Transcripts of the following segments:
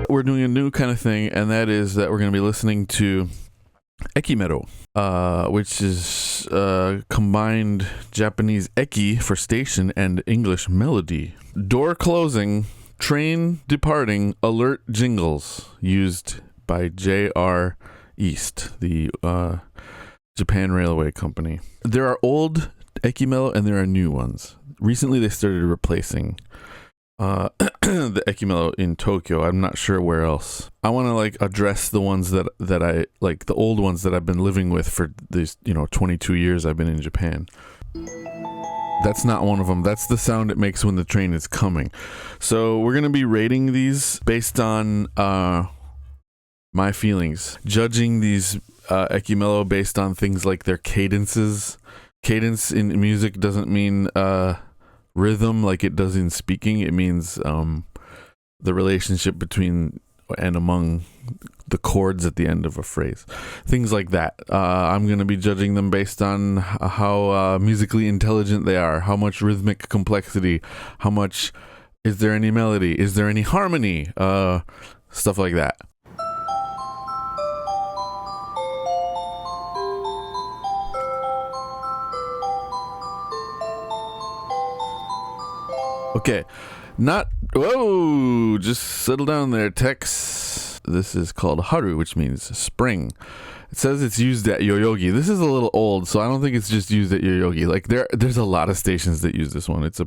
we're doing a new kind of thing, and that is that we're going to be listening to EKIMELO, which is combined Japanese eki for station and English melody. Door closing, train departing, alert jingles used by JR EAST, the Japan Railway Company. There are old EKIMELO and there are new ones. Recently they started replacing the EKIMELO in Tokyo. I'm not sure where else. I want to address the ones that I like, the old ones that I've been living with for these 22 years I've been in Japan. That's not one of them. That's the sound it makes when the train is coming. So we're gonna be rating these based on my feelings, judging these EKIMELO based on things like their cadences. Cadence in music doesn't mean rhythm like it does in speaking. It means the relationship between and among the chords at the end of a phrase. Things like that. I'm going to be judging them based on how musically intelligent they are, how much rhythmic complexity, how much, is there any melody, is there any harmony, stuff like that. Okay, just settle down there, Tex. This is called Haru, which means spring. It says it's used at Yoyogi. This is a little old, so I don't think it's just used at Yoyogi. Like there's a lot of stations that use this one. It's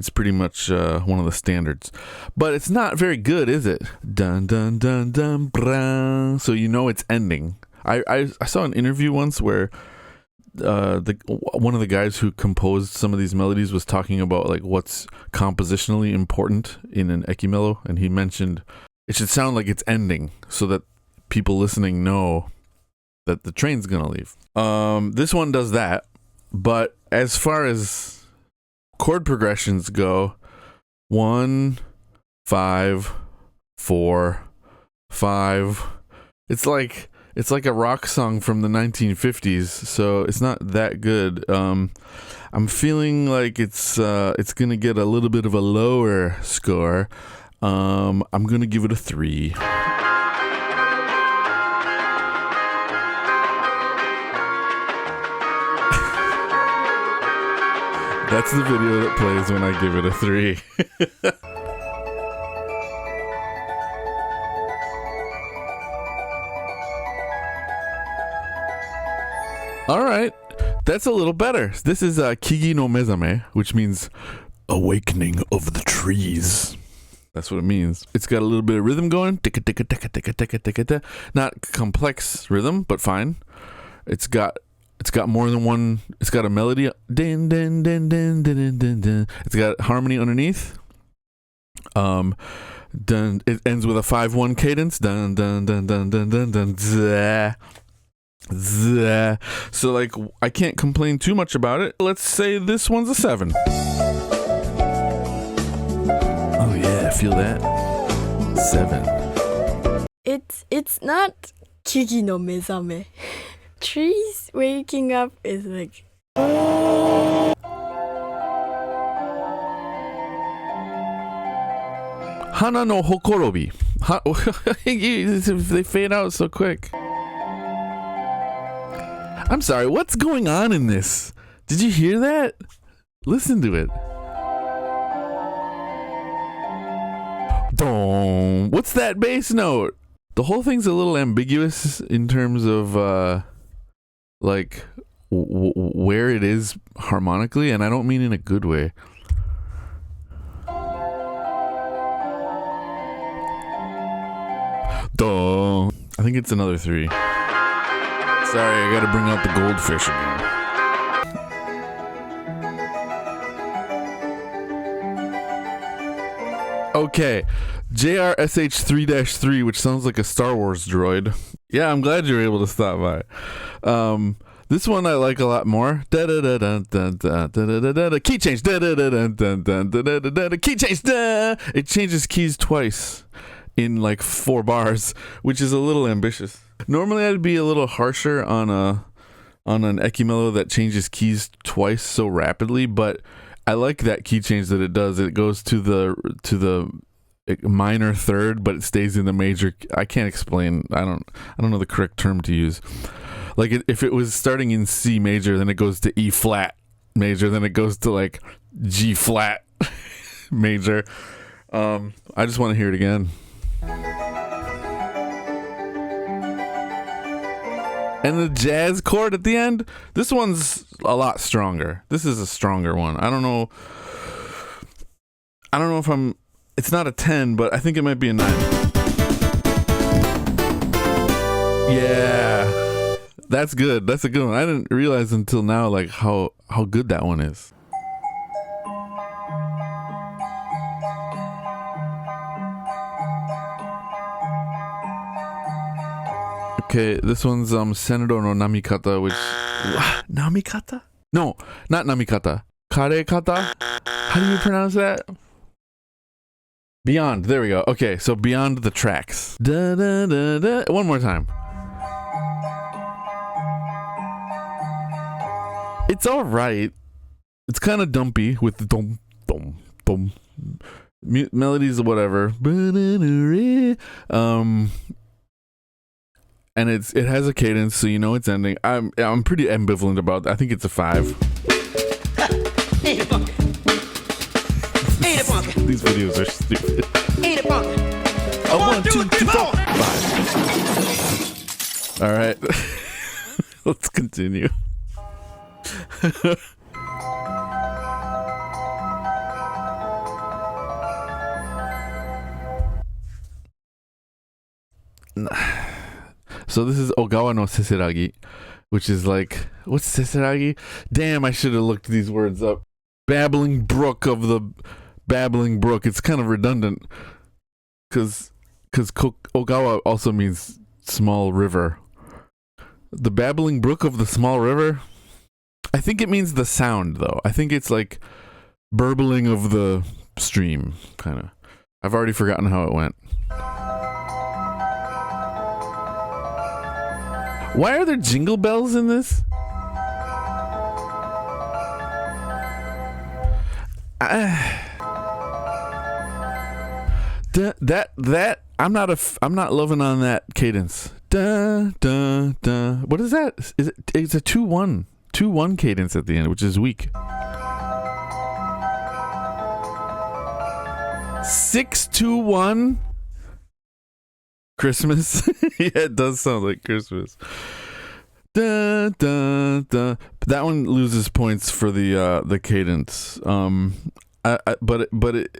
pretty much one of the standards. But it's not very good, is it? Dun dun dun dun bra. So it's ending. I saw an interview once where one of the guys who composed some of these melodies was talking about what's compositionally important in an EKIMELO, and he mentioned it should sound like it's ending so that people listening know that the train's gonna leave. This one does that, but as far as chord progressions go, 1, 5, 4, 5, it's like a rock song from the 1950s, so it's not that good. I'm feeling like it's gonna get a little bit of a lower score. I'm gonna give it a 3. That's the video that plays when I give it a 3. All right, that's a little better. This is Kigi no Mezame, which means awakening of the trees. That's what it means. It's got a little bit of rhythm going. Not complex rhythm, but fine. It's got more than one. It's got a melody. Din, din, din, din, din, din, din. It's got harmony underneath. Dun, it ends with a 5-1 cadence. Dun dun dun dun dun dun dun. Zah. So I can't complain too much about it. Let's say this one's a 7. Oh yeah, feel that? 7. It's not Kigi no Mezame. Trees waking up is like Hana no hokorobi. They fade out so quick. I'm sorry, what's going on in this? Did you hear that? Listen to it. Dong. What's that bass note? The whole thing's a little ambiguous in terms of where it is harmonically, and I don't mean in a good way. Dong. I think it's another 3. Sorry, I gotta bring out the goldfish again. Okay, JR SH3-3, which sounds like a Star Wars droid. Yeah, I'm glad you were able to stop by. This one I like a lot more. Key change. Key change. It changes keys twice in 4 bars, which is a little ambitious. Normally I'd be a little harsher on an EKIMELO that changes keys twice so rapidly, but I like that key change that it does. It goes to the minor third, but it stays in the major. I can't explain. I don't know the correct term to use. Like if it was starting in C major, then it goes to E flat major, then it goes to like G flat major. I just want to hear it again. And the jazz chord at the end, this one's a lot stronger. This is a stronger one. I don't know if it's not a 10, but I think it might be a 9. Yeah. That's good. That's a good one. I didn't realize until now like how good that one is. Okay, this one's Senado no Namikata, which Namikata? No, not Namikata. Karekata? How do you pronounce that? Beyond. There we go. Okay, so Beyond the Tracks. Da, da, da, da. One more time. It's all right. It's kind of dumpy with the dum dum dum melodies or whatever. And it has a cadence, so you know it's ending. I'm pretty ambivalent about that. I think it's a 5. Eat it, punk. Eat it, punk. These videos are stupid. Eat it, punk. 1, 2, 3, 4, 5. All right, let's continue. So this is Ogawa no Seseragi, which is like, what's Seseragi? Damn, I should have looked these words up. Babbling brook of the babbling brook. It's kind of redundant because Ogawa also means small river. The babbling brook of the small river? I think it means the sound, though. I think it's like burbling of the stream, kind of. I've already forgotten how it went. Why are there jingle bells in this? I'm not loving on that cadence. Da da da. What is that? It's a 2-1 cadence at the end, which is weak. 6-2-1. Christmas. Yeah, it does sound like Christmas. Da, da, da. That one loses points for the cadence. But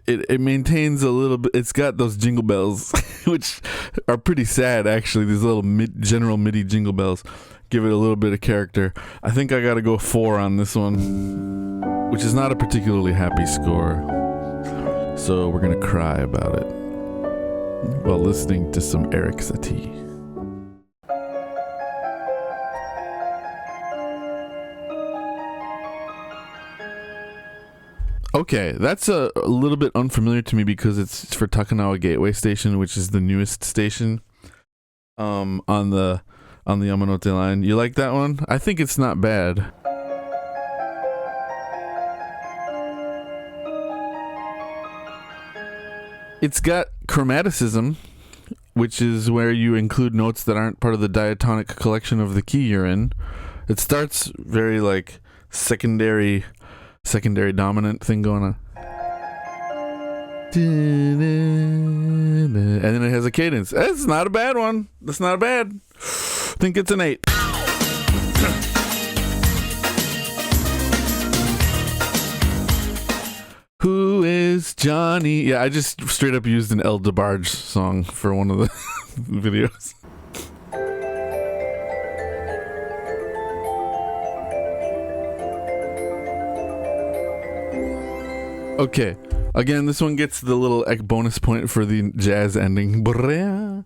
it maintains a little bit. It's got those jingle bells, which are pretty sad actually. These little general MIDI jingle bells give it a little bit of character. I think I gotta go 4 on this one, which is not a particularly happy score. So we're gonna cry about it while listening to some Eric Satie. Okay, that's a little bit unfamiliar to me because it's for Takanawa Gateway Station, which is the newest station on the Yamanote line. You like that one? I think it's not bad. It's got chromaticism, which is where you include notes that aren't part of the diatonic collection of the key you're in. It starts very like secondary dominant thing going on. And then it has a cadence. That's not a bad one. That's not bad. I think it's an 8. Who is Johnny? Yeah, I just straight up used an El DeBarge song for one of the videos. Okay, again, this one gets the little bonus point for the jazz ending. The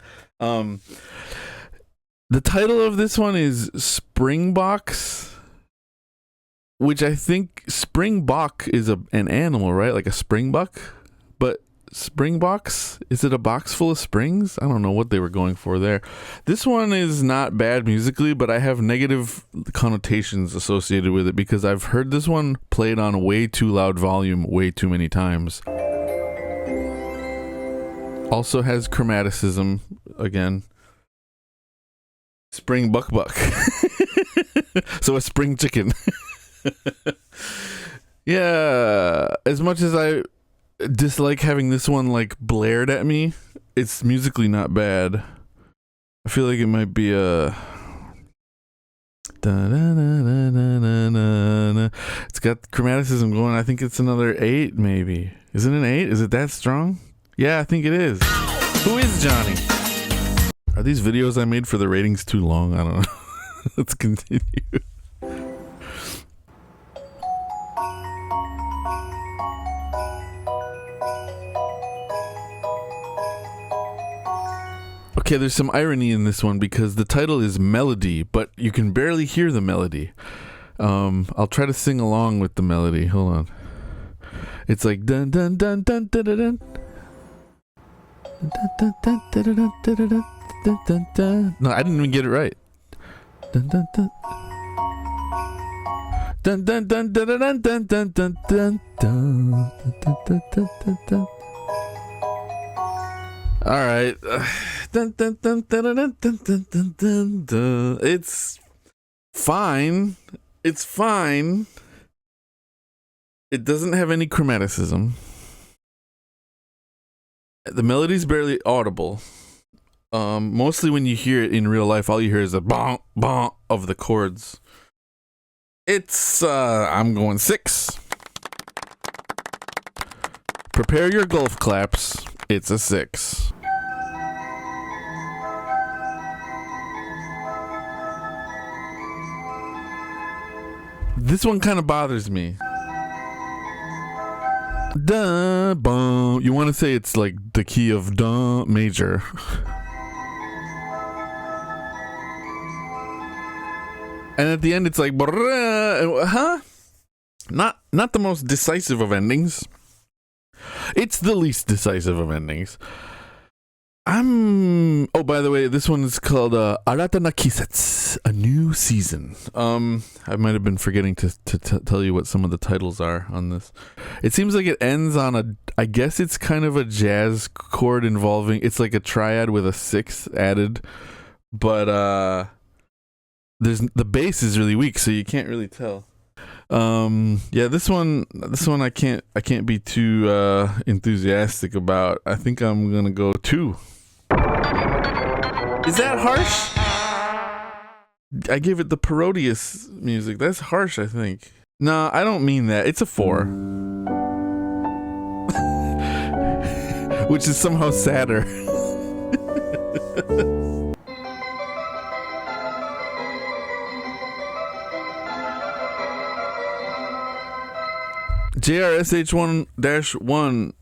title of this one is Springboks, which I think Springbok is an animal, right? Like a springbuck. But Springboks, is it a box full of springs? I don't know what they were going for there. This one is not bad musically, but I have negative connotations associated with it because I've heard this one played on way too loud volume way too many times. Also has chromaticism again. Spring buck. So a spring chicken. Yeah, as much as I dislike having this one like blared at me, it's musically not bad. I feel like it might be a it's got chromaticism going. I think it's another 8 maybe. Is it an 8? Is it that strong? Yeah, I think it is. Who is Johnny? Are these videos I made for the ratings too long? I don't know. Let's continue. Okay, there's some irony in this one because the title is Melody, but you can barely hear the melody. I'll try to sing along with the melody. Hold on. It's like dun dun dun dun dun dun dun. No, I didn't even get it right. Dun dun dun. Dun dun dun dun dun dun dun dun dun dun dun dun dun. All right. Dun, dun, dun, dun, dun, dun, dun, dun, dun, dun. It's fine. It's fine. It doesn't have any chromaticism. The melody's barely audible. Mostly when you hear it in real life, all you hear is a bonk, bonk of the chords. It's, I'm going 6. Prepare your golf claps. It's a 6. This one kind of bothers me. Da, bum. You want to say it's like the key of da major. And at the end it's like, huh? Not the most decisive of endings. It's the least decisive of endings. Oh, by the way, this one is called Arata na Kisetsu, a new season. I might have been forgetting to tell you what some of the titles are on this. It seems like it ends on I guess it's kind of a jazz chord involving, it's like a triad with a 6th added, but the bass is really weak, so you can't really tell. Yeah, this one I can't be too enthusiastic about. I think I'm gonna go 2. Is that harsh? I gave it the parodious music. That's harsh, I think. No, I don't mean that. It's a 4. Which is somehow sadder. JR SH1-1.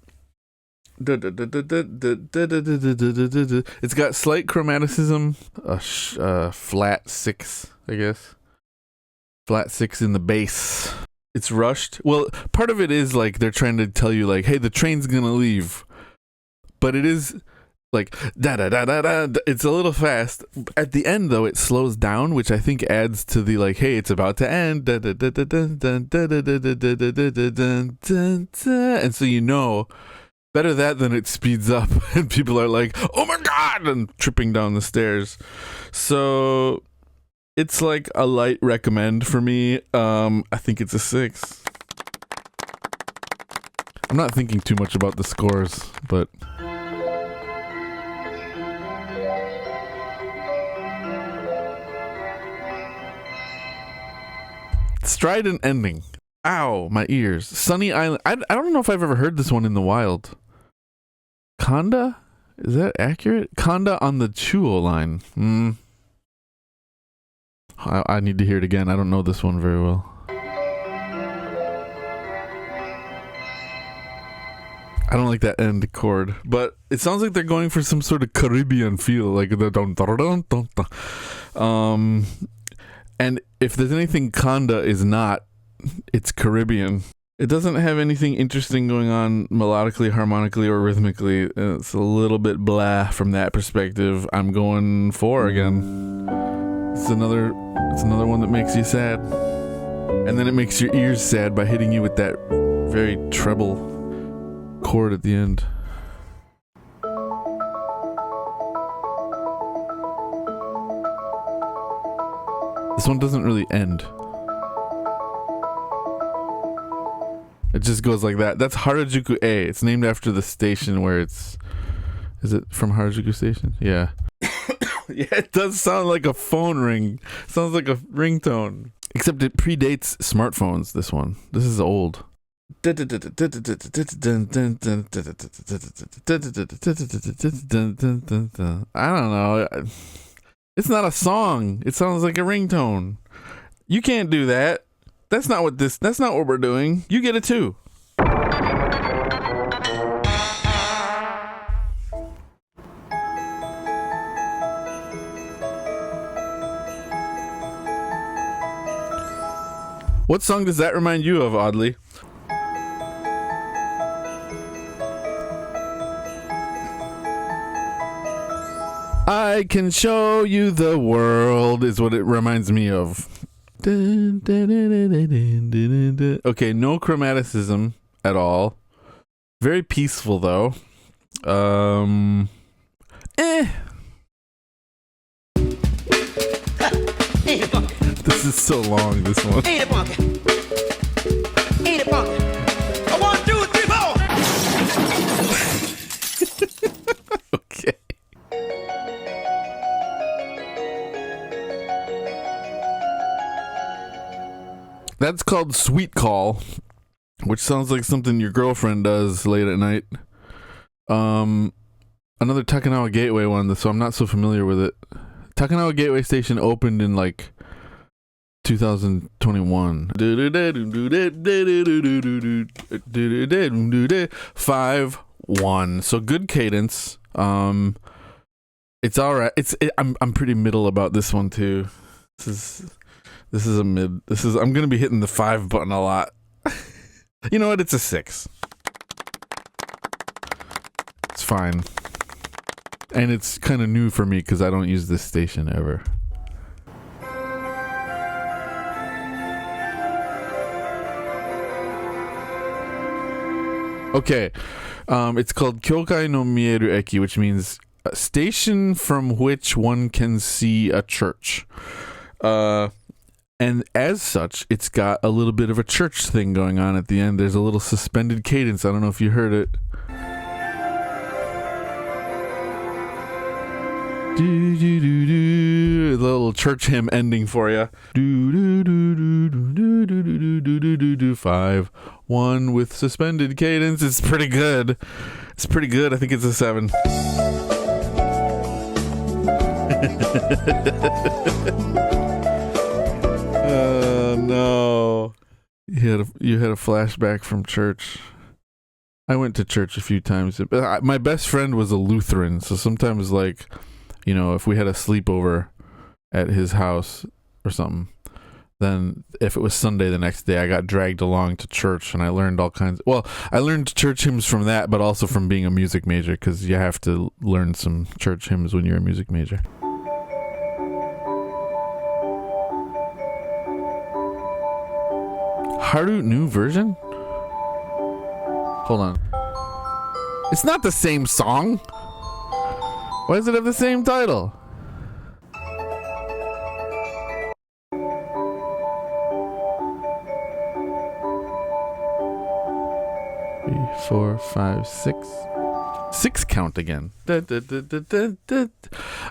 It's got slight chromaticism, flat 6, I guess. Flat 6 in the bass. It's rushed. Well, part of it is like they're trying to tell you like, hey, the train's gonna leave. But it is like da da da da da. It's a little fast. At the end though, it slows down, which I think adds to the like, hey, it's about to end. Da da da da da da da da da da da da da. And so you know, better that than it speeds up and people are like, oh my god, and tripping down the stairs. So it's like a light recommend for me. I think it's a 6. I'm not thinking too much about the scores, but strident ending. Ow, my ears. Sunny Island. I don't know if I've ever heard this one in the wild. Kanda? Is that accurate? Kanda on the Chuo line. I need to hear it again. I don't know this one very well. I don't like that end chord, but it sounds like they're going for some sort of Caribbean feel, like the dun dun dun dun dun. And if there's anything Kanda is not, it's Caribbean. It doesn't have anything interesting going on melodically, harmonically, or rhythmically. It's a little bit blah from that perspective. I'm going 4 again. It's another one that makes you sad. And then it makes your ears sad by hitting you with that very treble chord at the end. This one doesn't really end. It just goes like that. That's Harajuku A. It's named after the station where it's... Is it from Harajuku Station? Yeah. Yeah, it does sound like a phone ring. Sounds like a ringtone. Except it predates smartphones, this one. This is old. I don't know. It's not a song. It sounds like a ringtone. You can't do that. That's not what we're doing. You get it too. What song does that remind you of, oddly? I can show you the world is what it reminds me of. Okay, no chromaticism at all. Very peaceful though. This is so long, this one. Ain't it funky? Ain't it funky? 1, 2, 3, 4. Okay. That's called Sweet Call, which sounds like something your girlfriend does late at night. Another Takanawa Gateway one, so I'm not so familiar with it. Takanawa Gateway Station opened in like 2021. 5-1. So good cadence. It's all right. I'm pretty middle about this one too. This is a mid. I'm gonna be hitting the 5 button a lot. You know what? It's a 6. It's fine. And it's kind of new for me because I don't use this station ever. Okay, it's called Kyokai no Mieru Eki, which means a station from which one can see a church. And as such, it's got a little bit of a church thing going on at the end. There's a little suspended cadence. I don't know if you heard it. A little church hymn ending for you. 5-1 with suspended cadence. It's pretty good. It's pretty good. I think it's a 7. No. You had a flashback from church. I went to church a few times. My best friend was a Lutheran, so sometimes, like, you know, if we had a sleepover at his house or something, then if it was Sunday the next day, I got dragged along to church, and I learned all kinds. Well, I learned church hymns from that, but also from being a music major, because you have to learn some church hymns when you're a music major. Haru new version? Hold on. It's not the same song. Why does it have the same title? 3, 4, 5, 6. 6 count again.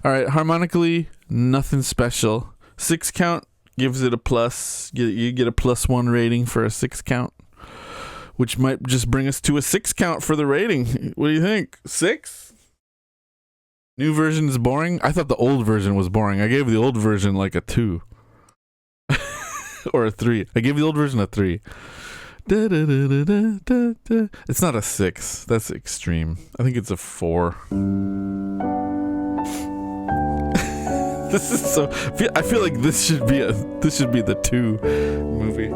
Alright, harmonically, nothing special. 6 count gives it a plus. You get a +1 rating for a 6 count, which might just bring us to a 6 count for the rating. What do you think? 6? New version is boring? I thought the old version was boring. I gave the old version like a 2. Or a 3. I gave the old version a 3. It's not a 6. That's extreme. I think it's a 4. This is so... I feel like this should be the 2 movie.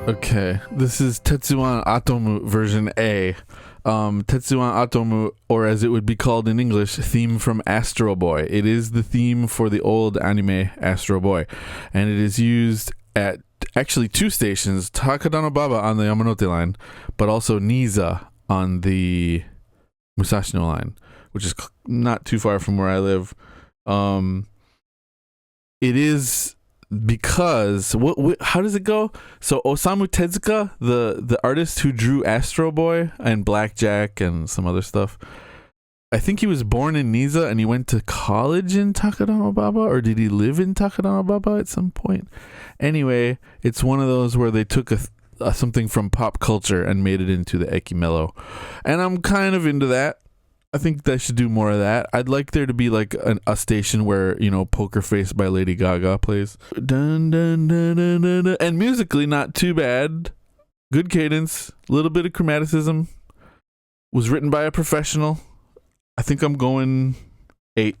Okay, this is Tetsuwan Atomu version A. Tetsuwan Atomu, or as it would be called in English, theme from Astro Boy. It is the theme for the old anime Astro Boy, and it is used at actually 2 stations, Takadanobaba on the Yamanote line, but also Niza on the Musashino line, which is not too far from where I live. It is because how does it go? So Osamu Tezuka, the artist who drew Astro Boy and Blackjack and some other stuff, I think he was born in Niza and he went to college in Takadanobaba, or did he live in Takadanobaba at some point? Anyway, it's one of those where they took something from pop culture and made it into the Ekimelo, and I'm kind of into that. I think they should do more of that. I'd like there to be like a station where, you know, Poker Face by Lady Gaga plays. Dun, dun, dun, dun, dun, dun. And musically, not too bad. Good cadence. A little bit of chromaticism. Was written by a professional. I think I'm going 8.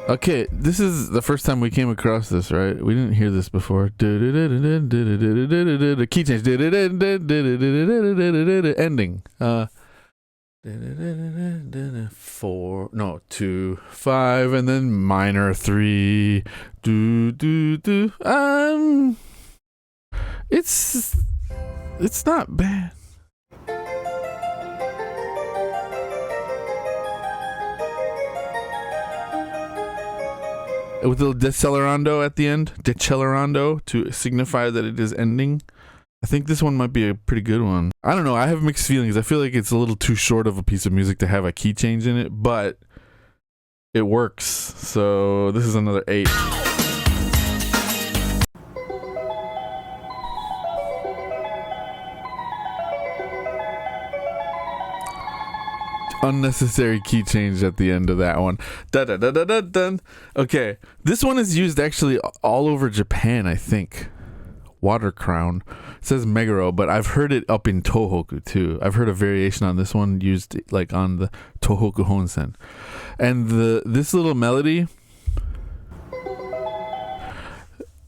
Okay, this is the first time we came across this, right? We didn't hear this before. Key change. Ending. 4, no, 2, 5, and then minor 3. It's not bad. With the decelerando at the end, decelerando, to signify that it is ending. I think this one might be a pretty good one. I don't know, I have mixed feelings. I feel like it's a little too short of a piece of music to have a key change in it, but it works. So this is another 8. Unnecessary key change at the end of that one. Da da da da da da. Okay, this one is used actually all over Japan, I think. Water Crown. It says Meguro, but I've heard it up in Tohoku too. I've heard a variation on this one used like on the Tohoku Honsen. And this little melody,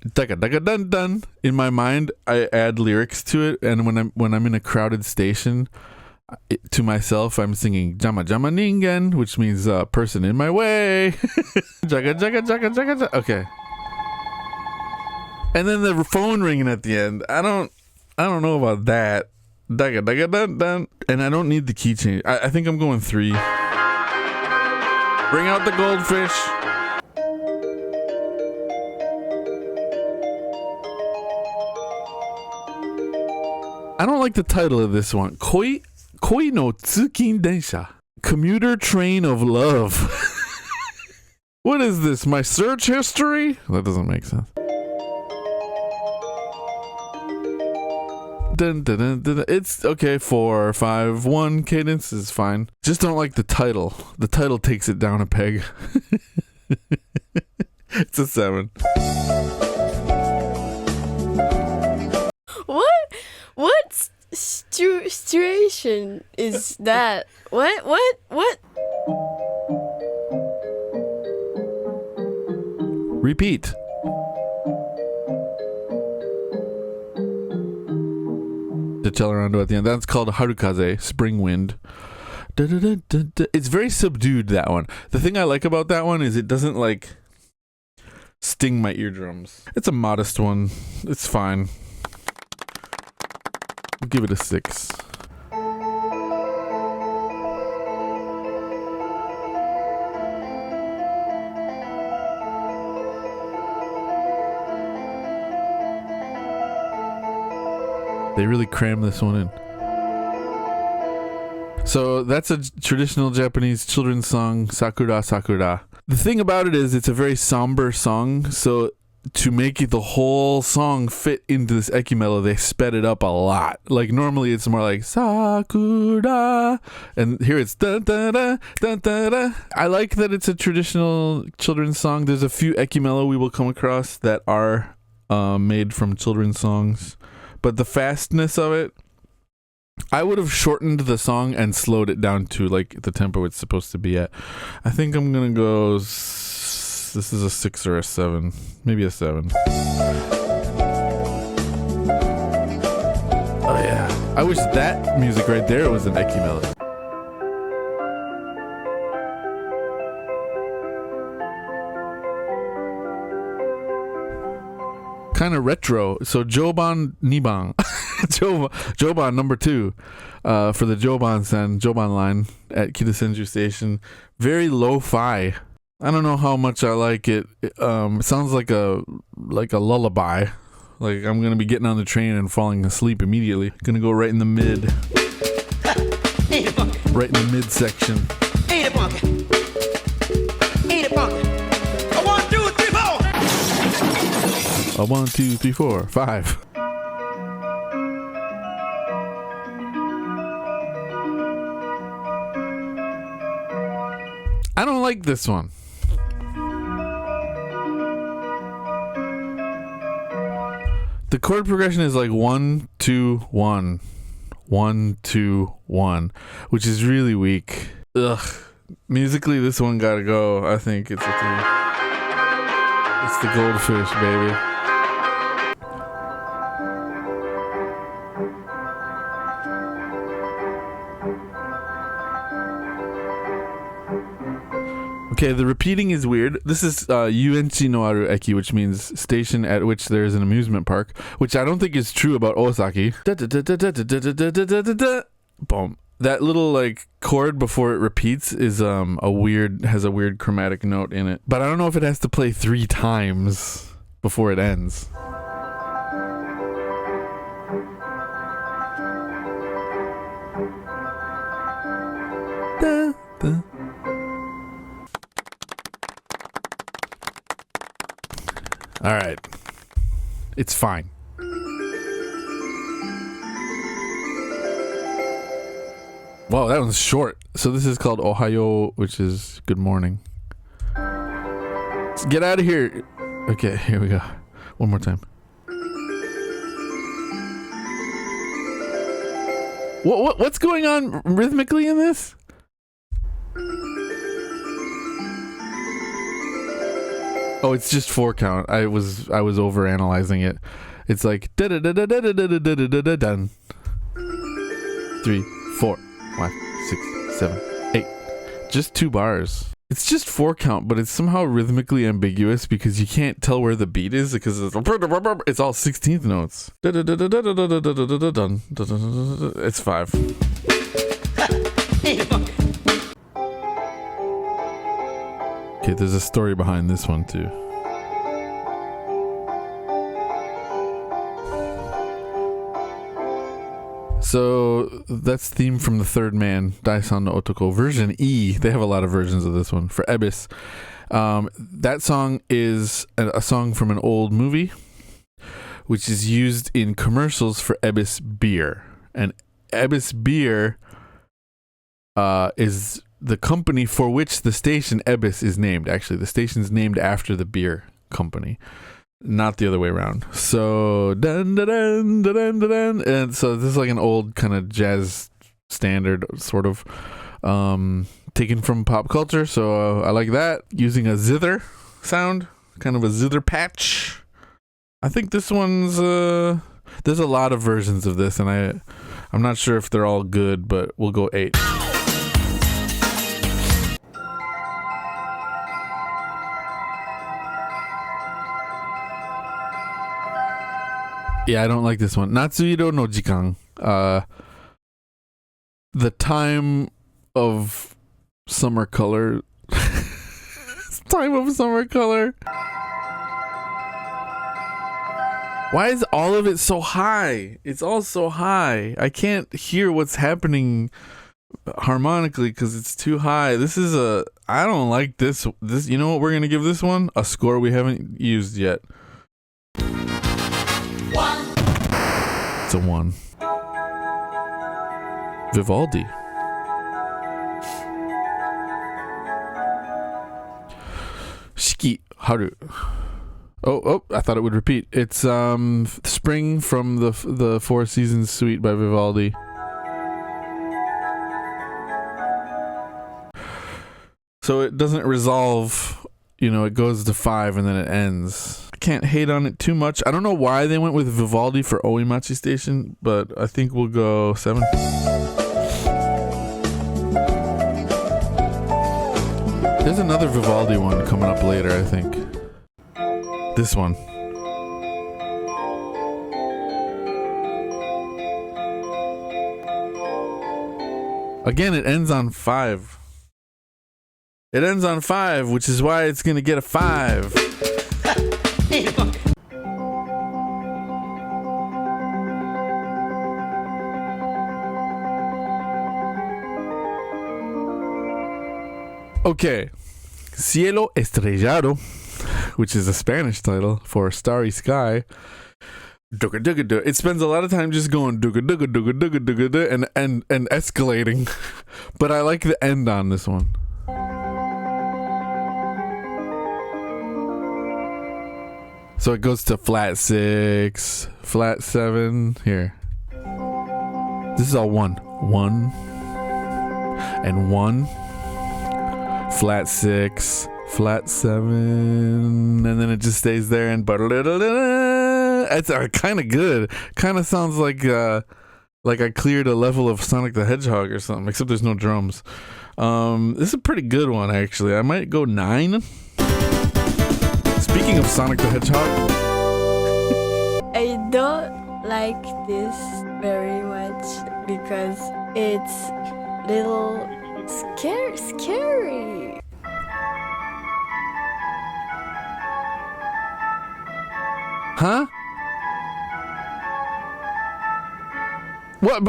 daga daga dun dun, in my mind I add lyrics to it, and when I'm in a crowded station, to myself, I'm singing Jama Jama Ningen, which means person in my way. Jaga jaga jaga jaga jaga. Okay. And then the phone ringing at the end. I don't know about that. Daga daga dun dun. And I don't need the key change. I think I'm going 3. Bring out the goldfish. I don't like the title of this one. Koi no tsukin densha. Commuter train of love. What is this? My search history? That doesn't make sense. Dun, dun, dun, dun. It's okay. 4, 5, 1 cadence is fine. Just don't like the title. The title takes it down a peg. It's a 7. What situation is that? What? Repeat. The Celerando at the end. That's called Harukaze, spring wind. Da, da, da, da, da. It's very subdued, that one. The thing I like about that one is it doesn't like sting my eardrums. It's a modest one. It's fine. I'll give it a 6. They really cram this one in. So that's a traditional Japanese children's song, Sakura Sakura. The thing about it is it's a very somber song, so to make it the whole song fit into this ekimelo, they sped it up a lot. Like normally it's more like Sakura, and here it's da da da da da da. I like that it's a traditional children's song. There's a few ekimelo we will come across that are made from children's songs, but the fastness of it, I would have shortened the song and slowed it down to like the tempo it's supposed to be at. I think I'm gonna go. This is a 6 or a 7, maybe a 7. Oh yeah. I wish that music right there was an ekimelo. Kind of retro. So Joban Niban. Joban number 2 for the Joban line at Kitasenju Station. Very lo-fi. I don't know how much I like it. It sounds like a lullaby. Like I'm gonna be getting on the train and falling asleep immediately. Gonna go right in the mid. Right in the mid section. Ain't it funky? Ain't it funky? A 1, 2, 3, 4. A 1, 2, 3, 4, 5. I don't like this one. The chord progression is like 1, 2, 1, 1, 2, 1, which is really weak. Ugh. Musically, this one gotta go. I think it's a 3. It's the goldfish, baby. Okay, the repeating is weird. This is Yuenchi no Aru Eki, which means station at which there is an amusement park, which I don't think is true about Osaki. Boom. That little like chord before it repeats is has a weird chromatic note in it. But I don't know if it has to play 3 times before it ends. Da, da. All right. It's fine. Wow, that one's short. So this is called Ohayo, which is good morning. Let's get out of here. Okay, here we go. One more time. What's going on rhythmically in this? Oh, it's just 4 count. I was over analyzing it. It's like da da da da da da da da da da done. 3, 4, 5, 6, 7, 8. Just 2 bars. It's just 4 count, but it's somehow rhythmically ambiguous because you can't tell where the beat is because it's all 16th notes. It's 5. Okay, there's a story behind this one too. So that's theme from the Third Man, Daisan no Otoko, version E. They have a lot of versions of this one for Ebis. That song is a song from an old movie, which is used in commercials for Ebis beer. And Ebis beer is the company for which the station Ebis is named. Actually, the station's named after the beer company, not the other way around. So dun dun dun dun dun dun, and so this is like an old kind of jazz standard, sort of taken from pop culture. So I like that, using a zither sound, kind of a zither patch. I think this one's there's a lot of versions of this, and I'm not sure if they're all good, but we'll go 8. Yeah, I don't like this one. Natsuhiro no Jikan. The time of summer color. Time of summer color. Why is all of it so high? It's all so high. I can't hear what's happening harmonically because it's too high. I don't like this. You know what we're going to give this one? A score we haven't used yet. It's a 1. Vivaldi. Shiki Haru. Oh, I thought it would repeat. It's Spring from the Four Seasons Suite by Vivaldi. So it doesn't resolve, it goes to 5 and then it ends. can't hate on it too much. I don't know why they went with Vivaldi for Oimachi Station, but I think we'll go 7. There's another Vivaldi one coming up later, I think. This one. Again, it ends on 5. It ends on 5, which is why it's gonna get a 5. Okay, Cielo Estrellado, which is a Spanish title for Starry Sky. It spends a lot of time just going and escalating, but I like the end on this one. So it goes to flat 6, flat 7 here. This is all 1 and 1. Flat 6, flat 7, and then it just stays there and it's kind of good. Kind of sounds like I cleared a level of Sonic the Hedgehog or something, except there's no drums. This is a pretty good one, actually. I might go 9. Speaking of Sonic the Hedgehog, I don't like this very much because it's little scary. huh? What?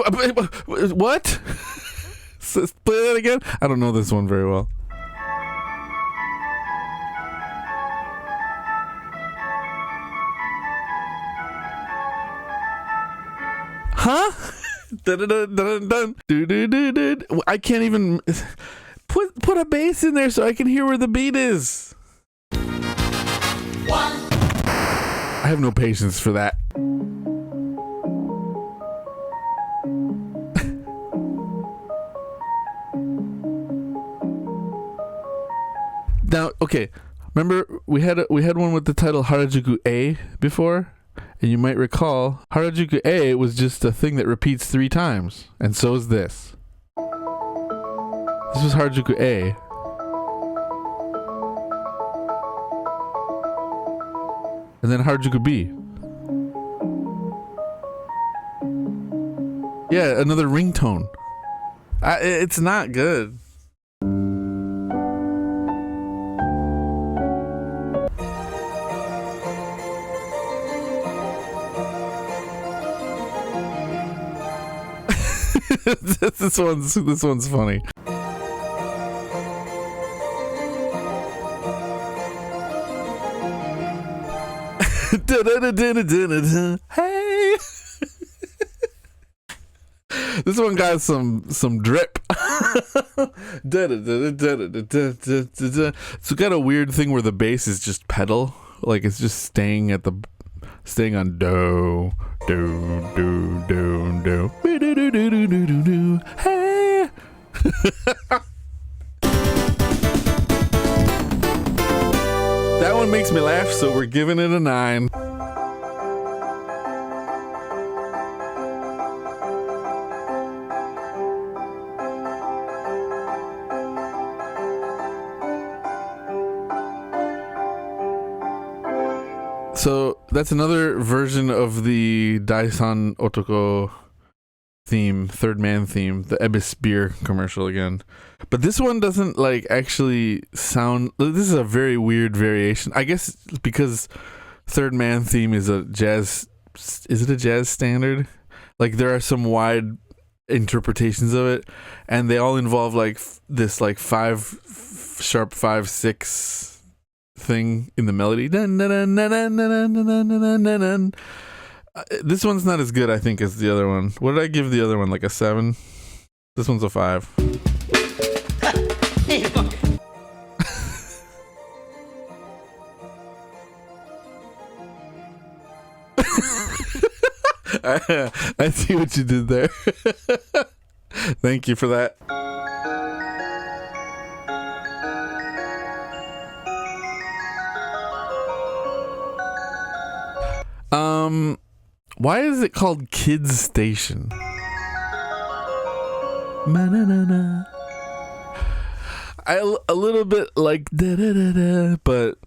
Play that again? I don't know this one very well. Huh? I can't even put a bass in there so I can hear where the beat is. I have no patience for that. Now, okay, remember we had one with the title Harajuku A before? And you might recall, Harajuku A was just a thing that repeats 3 times. And so is this. This was Harajuku A. And then Harajuku B. Yeah, another ringtone. It's not good. This one's funny. Hey. This one got some drip. It's got a weird thing where the bass is just pedal, like it's just staying on do do do do do do do do do do do. Hey. That one makes me laugh, so we're giving it a 9. So that's another version of the Daisan Otoko theme, Third Man theme, the Ebis beer commercial again. But this one doesn't like actually sound. This is a very weird variation. I guess because Third Man theme is a jazz. Is it a jazz standard? Like there are some wide interpretations of it, and they all involve like this like 5 sharp 5/6 thing in the melody. This one's not as good, I think, as the other one. What did I give the other one? Like a 7? This one's a 5. I see what you did there. Thank you for that. Why is it called Kids Station? Ma-na-na-na. A little bit like da da da da, but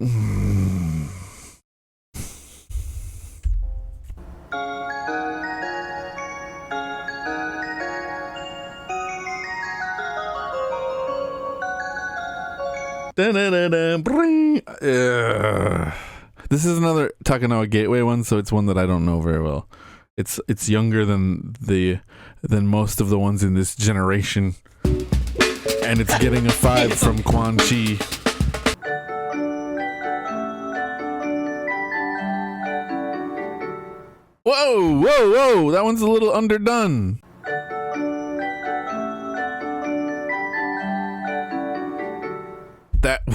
da da da da. This is another Takanawa Gateway one, so it's one that I don't know very well. It's younger than most of the ones in this generation, and it's getting a 5 from Quan Chi. Whoa, whoa, whoa! That one's a little underdone.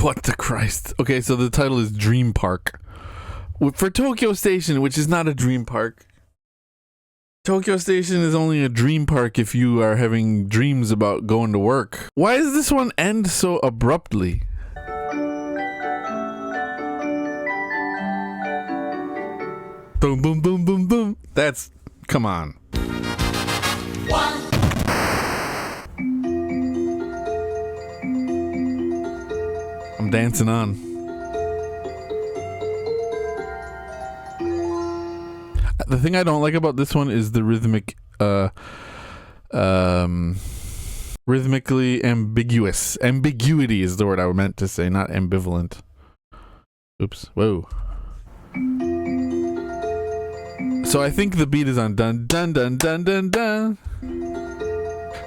What the Christ? Okay, so the title is Dream Park. For Tokyo Station, which is not a dream park. Tokyo Station is only a dream park if you are having dreams about going to work. Why does this one end so abruptly? Boom, boom, boom, boom, boom. That's... come on. I'm dancing on. The thing I don't like about this one is the rhythmically ambiguous. Ambiguity is the word I meant to say, not ambivalent. Oops. Whoa. So I think the beat is on dun dun dun dun dun dun.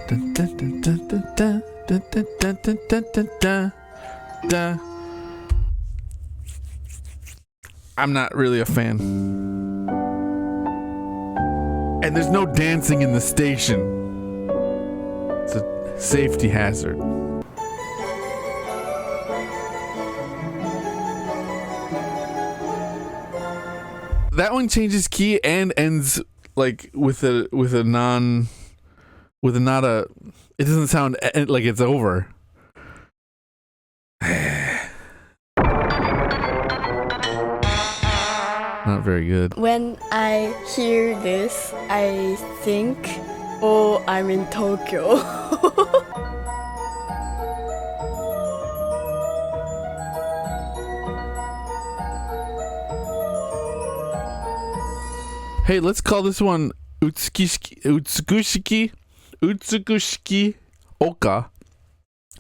Dun dun dun dun dun dun dun dun dun dun dun dun dun. I'm not really a fan. And there's no dancing in the station. It's a safety hazard. That one changes key and ends like with a not a. It doesn't sound like it's over. Not very good. When I hear this, I think, oh, I'm in Tokyo. Hey, let's call this one Utsukushiki Oka.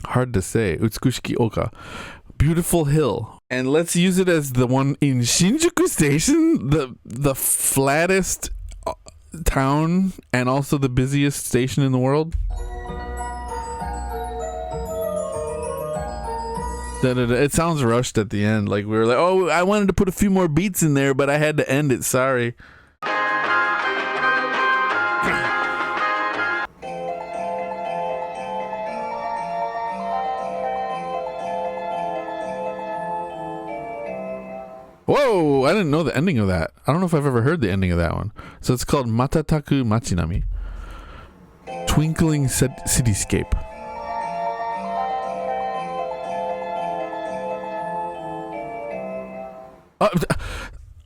Hard to say. Utsukushiki Oka. Beautiful hill. And let's use it as the one in Shinjuku Station, the flattest town and also the busiest station in the world. It sounds rushed at the end. Like we were like, oh, I wanted to put a few more beats in there, but I had to end it. Sorry. Whoa, I didn't know the ending of that. I don't know if I've ever heard the ending of that one. So it's called Matataku Machinami. Twinkling Cityscape.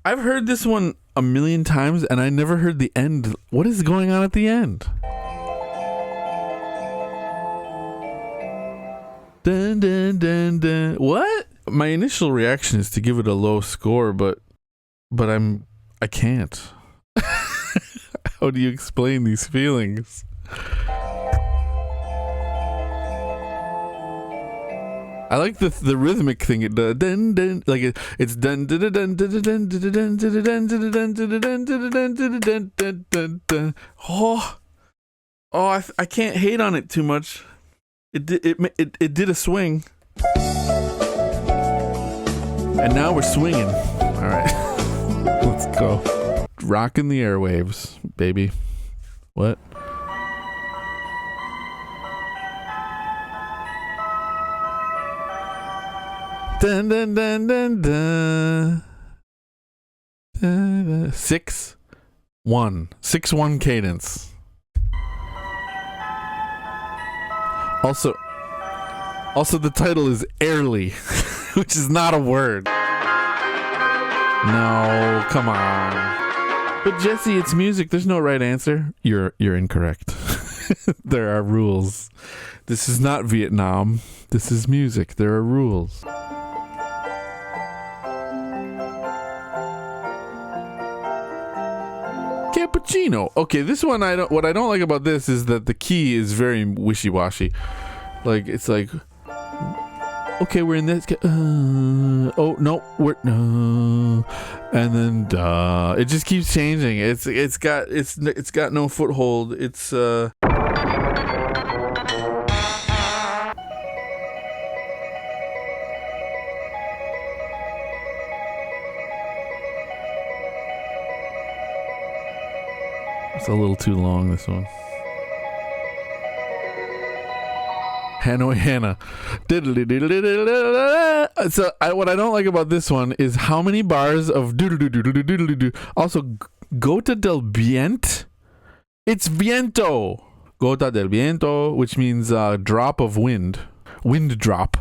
I've heard this one a million times and I never heard the end. What is going on at the end? Dun dun dun dun. What? My initial reaction is to give it a low score, but I can't. How do you explain these feelings? I like the rhythmic thing it does. Dun dun, like it's dun dun dun dun dun dun dun dun dun dun dun dun dun. Oh, I can't hate on it too much. It did a swing. And now we're swinging. All right. Let's go. Rocking the airwaves, baby. What? Dun dun dun dun dun. 6-1. 6-1 cadence. Also the title is Airly. Which is not a word. No, come on. But Jesse, it's music. There's no right answer. You're incorrect. There are rules. This is not Vietnam. This is music. There are rules. Cappuccino. Okay, this one what I don't like about this is that the key is very wishy-washy. Like it's like, okay, we're in this. Oh no, we're and then it just keeps changing. It's got no foothold. It's a little too long, this one. Hanoi Hannah. So what I don't like about this one is how many bars of do. Also, Gota del Viento. It's viento. Gota del Viento, which means drop of wind. Wind drop.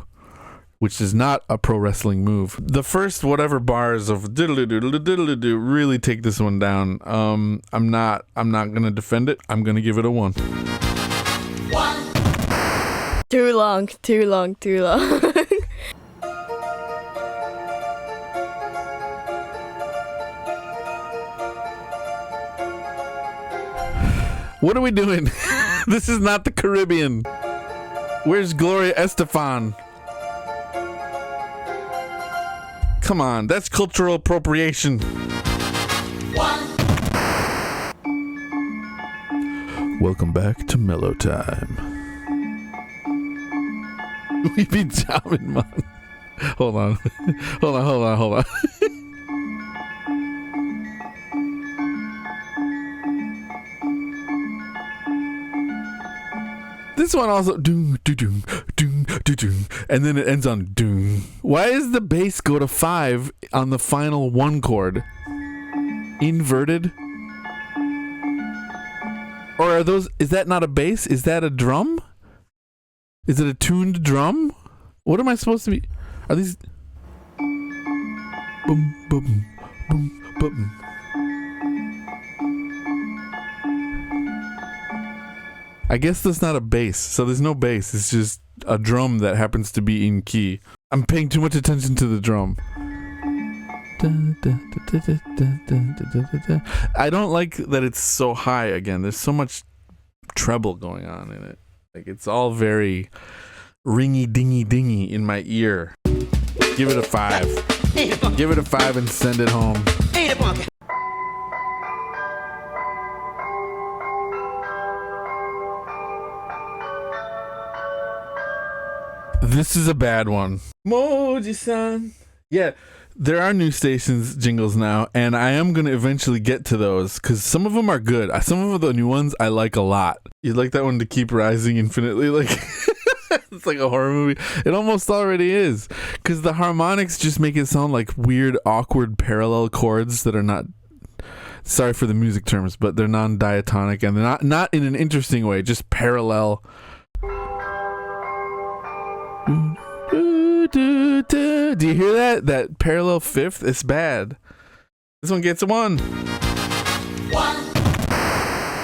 Which is not a pro wrestling move. The first whatever bars of diddle-do really take this one down. I'm not gonna defend it. I'm gonna give it a 1. Too long. What are we doing? This is not the Caribbean. Where's Gloria Estefan? Come on, that's cultural appropriation. Welcome back to Mellow Time. We be jamming, man. Hold on. This one also doom, and then it ends on doom. Why does the bass go to 5 on the final 1 chord? Inverted? Or are those? Is that not a bass? Is that a drum? Is it a tuned drum? What am I supposed to be? Are these? Boom, boom, boom, boom. I guess that's not a bass, so there's no bass. It's just a drum that happens to be in key. I'm paying too much attention to the drum. I don't like that it's so high again. There's so much treble going on in it. Like it's all very ringy dingy dingy in my ear. Give it a 5. Give it a 5 and send it home. This is a bad one. Moji-san. Yeah, there are new stations jingles now, and I am going to eventually get to those, because some of them are good. Some of the new ones I like a lot. You'd like that one to keep rising infinitely? Like, it's like a horror movie. It almost already is, because the harmonics just make it sound like weird, awkward parallel chords that are not... Sorry for the music terms, but they're non-diatonic, and they're not in an interesting way, just parallel... Do you hear that? That parallel fifth? It's bad. This one gets a 1.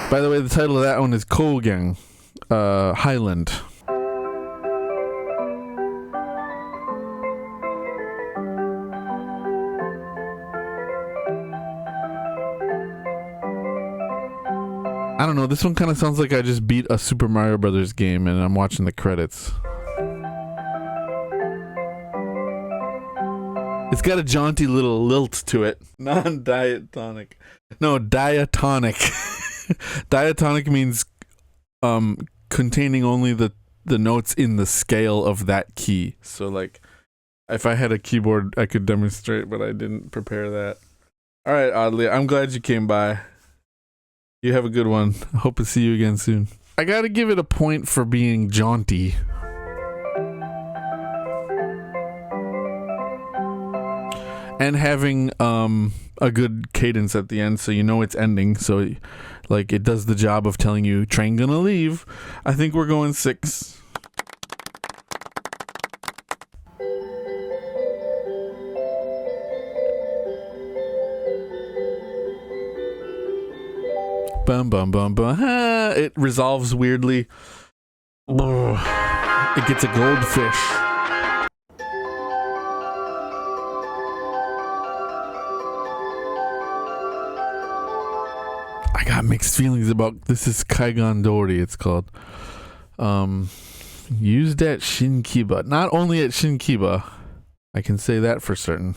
By the way, the title of that one is Kogang, Highland. I don't know. This one kind of sounds like I just beat a Super Mario Brothers game and I'm watching the credits. It's got a jaunty little lilt to it. Non-diatonic. No, diatonic. Diatonic means containing only the notes in the scale of that key. So like if I had a keyboard I could demonstrate, but I didn't prepare that. All right, Audley, I'm glad you came by. You have a good one. I hope to see you again soon. I gotta give it a point for being jaunty. And having a good cadence at the end, so you know it's ending. So, like, it does the job of telling you, train gonna leave. I think we're going 6. Bum bum bum bum. It resolves weirdly. It gets a goldfish. I got mixed feelings about this. Is Kaigon Dori, it's called. Used at Shinkiba. Not only at Shinkiba, I can say that for certain.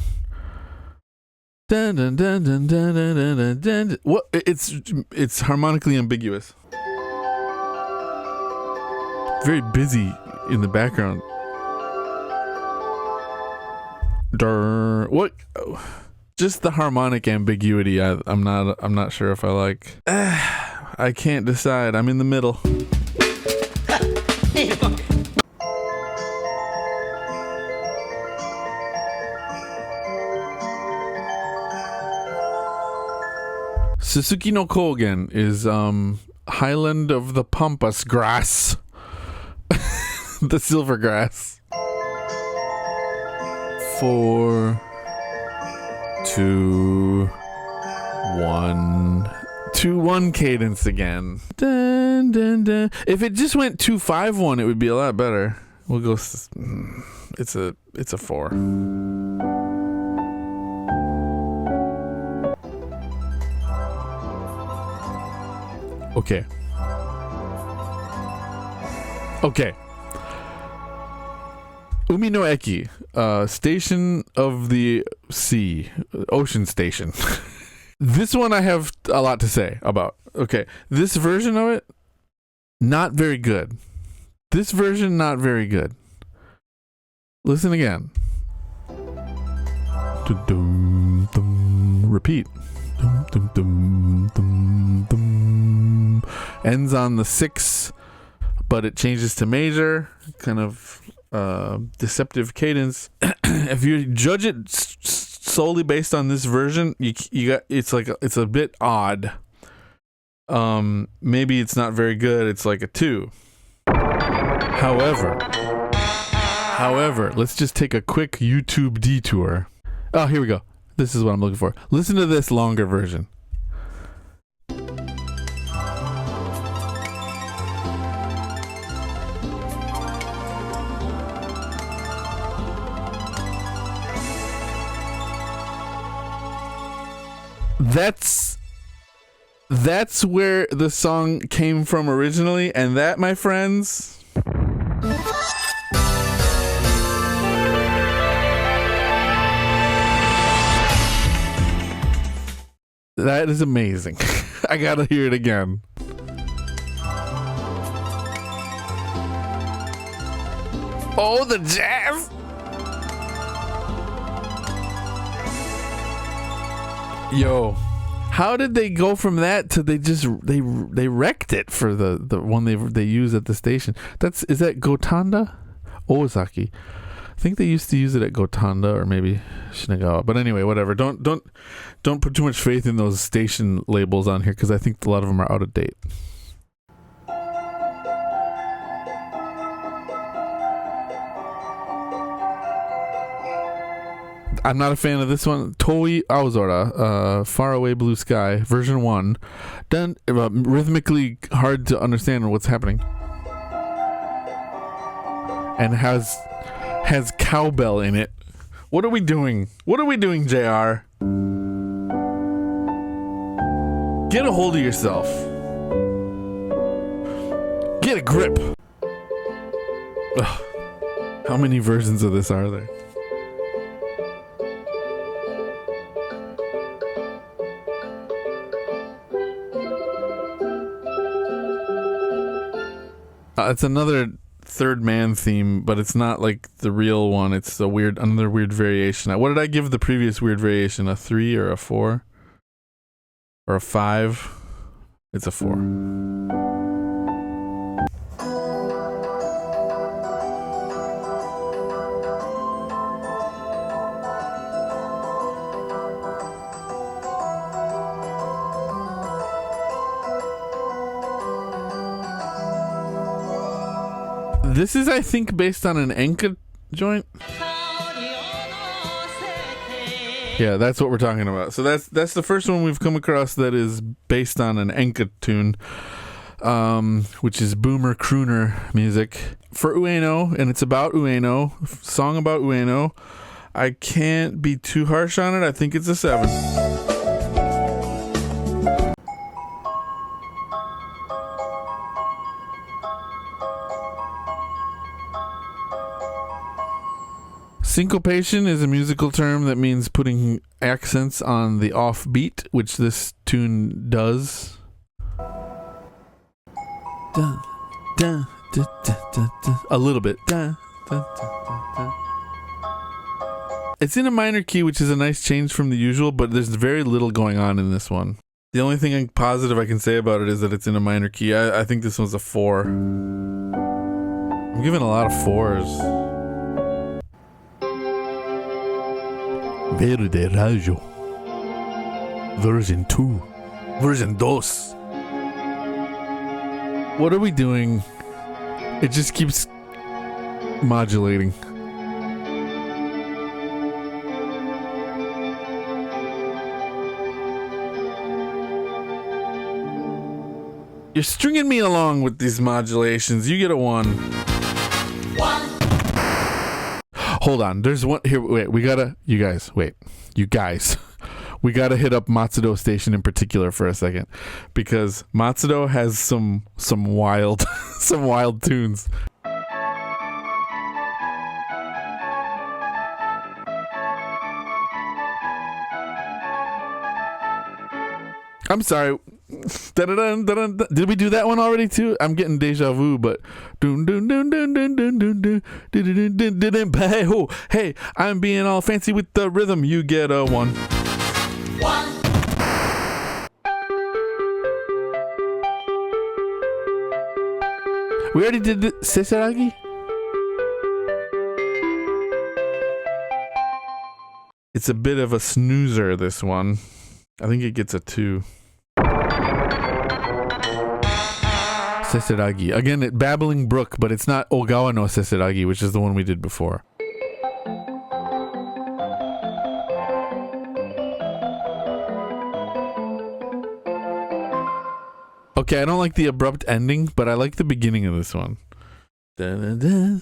Dun, dun, dun, dun, dun, dun, dun, dun. What? It's harmonically ambiguous. Very busy in the background. What? Just the harmonic ambiguity. I'm not sure if I like. I can't decide. I'm in the middle. Suzuki no Kogen is Highland of the Pampas grass. The silver grass. 4 2 1 2-1 cadence again. Dun, dun, dun. If it just went 2-5-1, it would be a lot better. We'll go. It's a 4. Okay. Umi no Eki, station of the sea, ocean station. This one I have a lot to say about. Okay, this version of it, not very good. This version, not very good. Listen again. Repeat. Ends on the 6, but it changes to major, kind of deceptive cadence. If you judge it solely based on this version, you got it's a bit odd. Maybe it's not very good. It's like a 2. However, let's just take a quick YouTube detour. Oh, here we go. This is what I'm looking for. Listen to this longer version. That's where the song came from originally, and that, my friends, that is amazing. I gotta hear it again. Oh, the jazz! Yo, how did they go from that to they wrecked it for the one they use at the station? Is that Gotanda? Ozaki. I think they used to use it at Gotanda or maybe Shinagawa. But anyway, whatever. Don't put too much faith in those station labels on here, because I think a lot of them are out of date. I'm not a fan of this one. Toi Aozora, Faraway Blue Sky, version 1. Done rhythmically hard to understand what's happening. And has cowbell in it. What are we doing? What are we doing, JR? Get a hold of yourself. Get a grip. Ugh. How many versions of this are there? It's another third man theme, but it's not like the real one. It's another weird variation. What did I give the previous weird variation? A 3 or a 4? Or a 5? It's a 4. This is, I think, based on an Enka joint. Yeah, that's what we're talking about. So that's the first one we've come across that is based on an enka tune, which is boomer crooner music for Ueno, and it's about Ueno, song about Ueno. I can't be too harsh on it. I think it's a 7. Syncopation is a musical term that means putting accents on the offbeat, which this tune does. Dun, dun, dun, dun, dun, dun. A little bit. Dun, dun, dun, dun, dun. It's in a minor key, which is a nice change from the usual, but there's very little going on in this one. The only thing positive I can say about it is that it's in a minor key. I think this one's a 4. I'm giving a lot of 4s. Verde Rayo. Version 2. Version 2. What are we doing? It just keeps modulating. You're stringing me along with these modulations. You get a 1. Hold on. There's one here. Wait, we gotta. You guys. We gotta hit up Matsudo Station in particular for a second, because Matsudo has some wild, some wild tunes. I'm sorry. Dun-dun-dun, dun-dun-dun. Did we do that one already too? I'm getting deja vu, but hey, I'm being all fancy with the rhythm. You get a 1. We already did the Sesaragi? It's a bit of a snoozer, this one. I think it gets a 2. Sesaragi. Again, Babbling Brook, but it's not Ogawa no Sesaragi, which is the one we did before. Okay, I don't like the abrupt ending, but I like the beginning of this one. Again,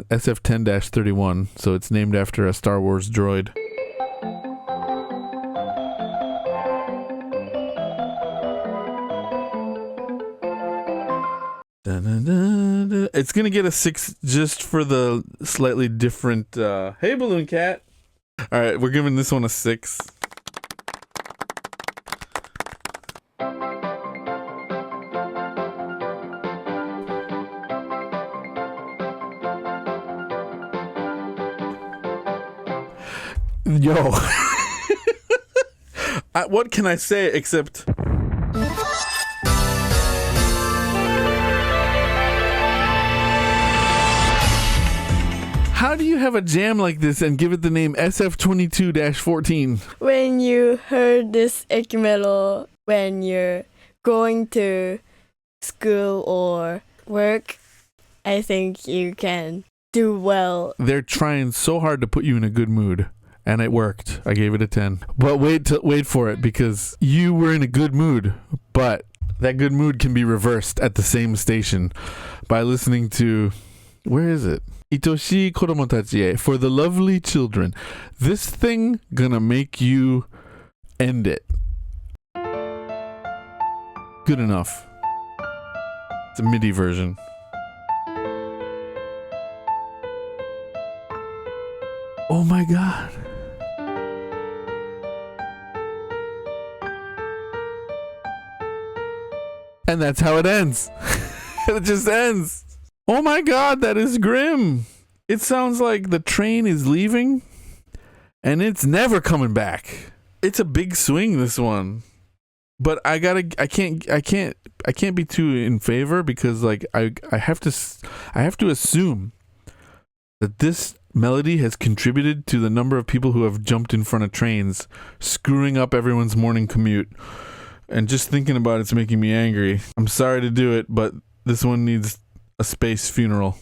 SF-10-31, so it's named after a Star Wars droid. It's gonna get a 6 just for the slightly different hey Balloon Cat. Alright, we're giving this one a 6. Yo. What can I say except how do you have a jam like this and give it the name SF22-14? When you heard this Ekimelo when you're going to school or work, I think you can do well. They're trying so hard to put you in a good mood, and it worked. I gave it a 10. But wait for it, because you were in a good mood, but that good mood can be reversed at the same station by listening to, where is it? Itoshii Kodomo Tachi, for the lovely children. This thing gonna make you end it. Good enough. It's a MIDI version. Oh my god. And that's how it ends. It just ends. Oh my god, that is grim. It sounds like the train is leaving and it's never coming back. It's a big swing, this one. But I can't be too in favor, because like I have to assume that this melody has contributed to the number of people who have jumped in front of trains, screwing up everyone's morning commute. And just thinking about it's making me angry. I'm sorry to do it, but this one needs a space funeral.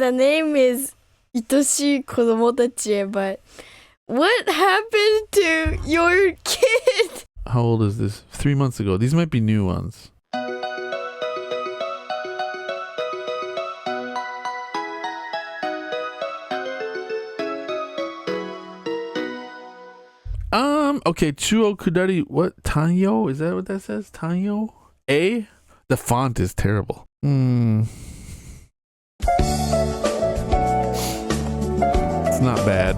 the name is 愛しい子供たちへ, but what happened to your kid? How old is this? 3 months ago. These might be new ones. Okay, Chuo Kudari, what? Tanyo? Is that what that says? Tanyo? A? The font is terrible. It's not bad.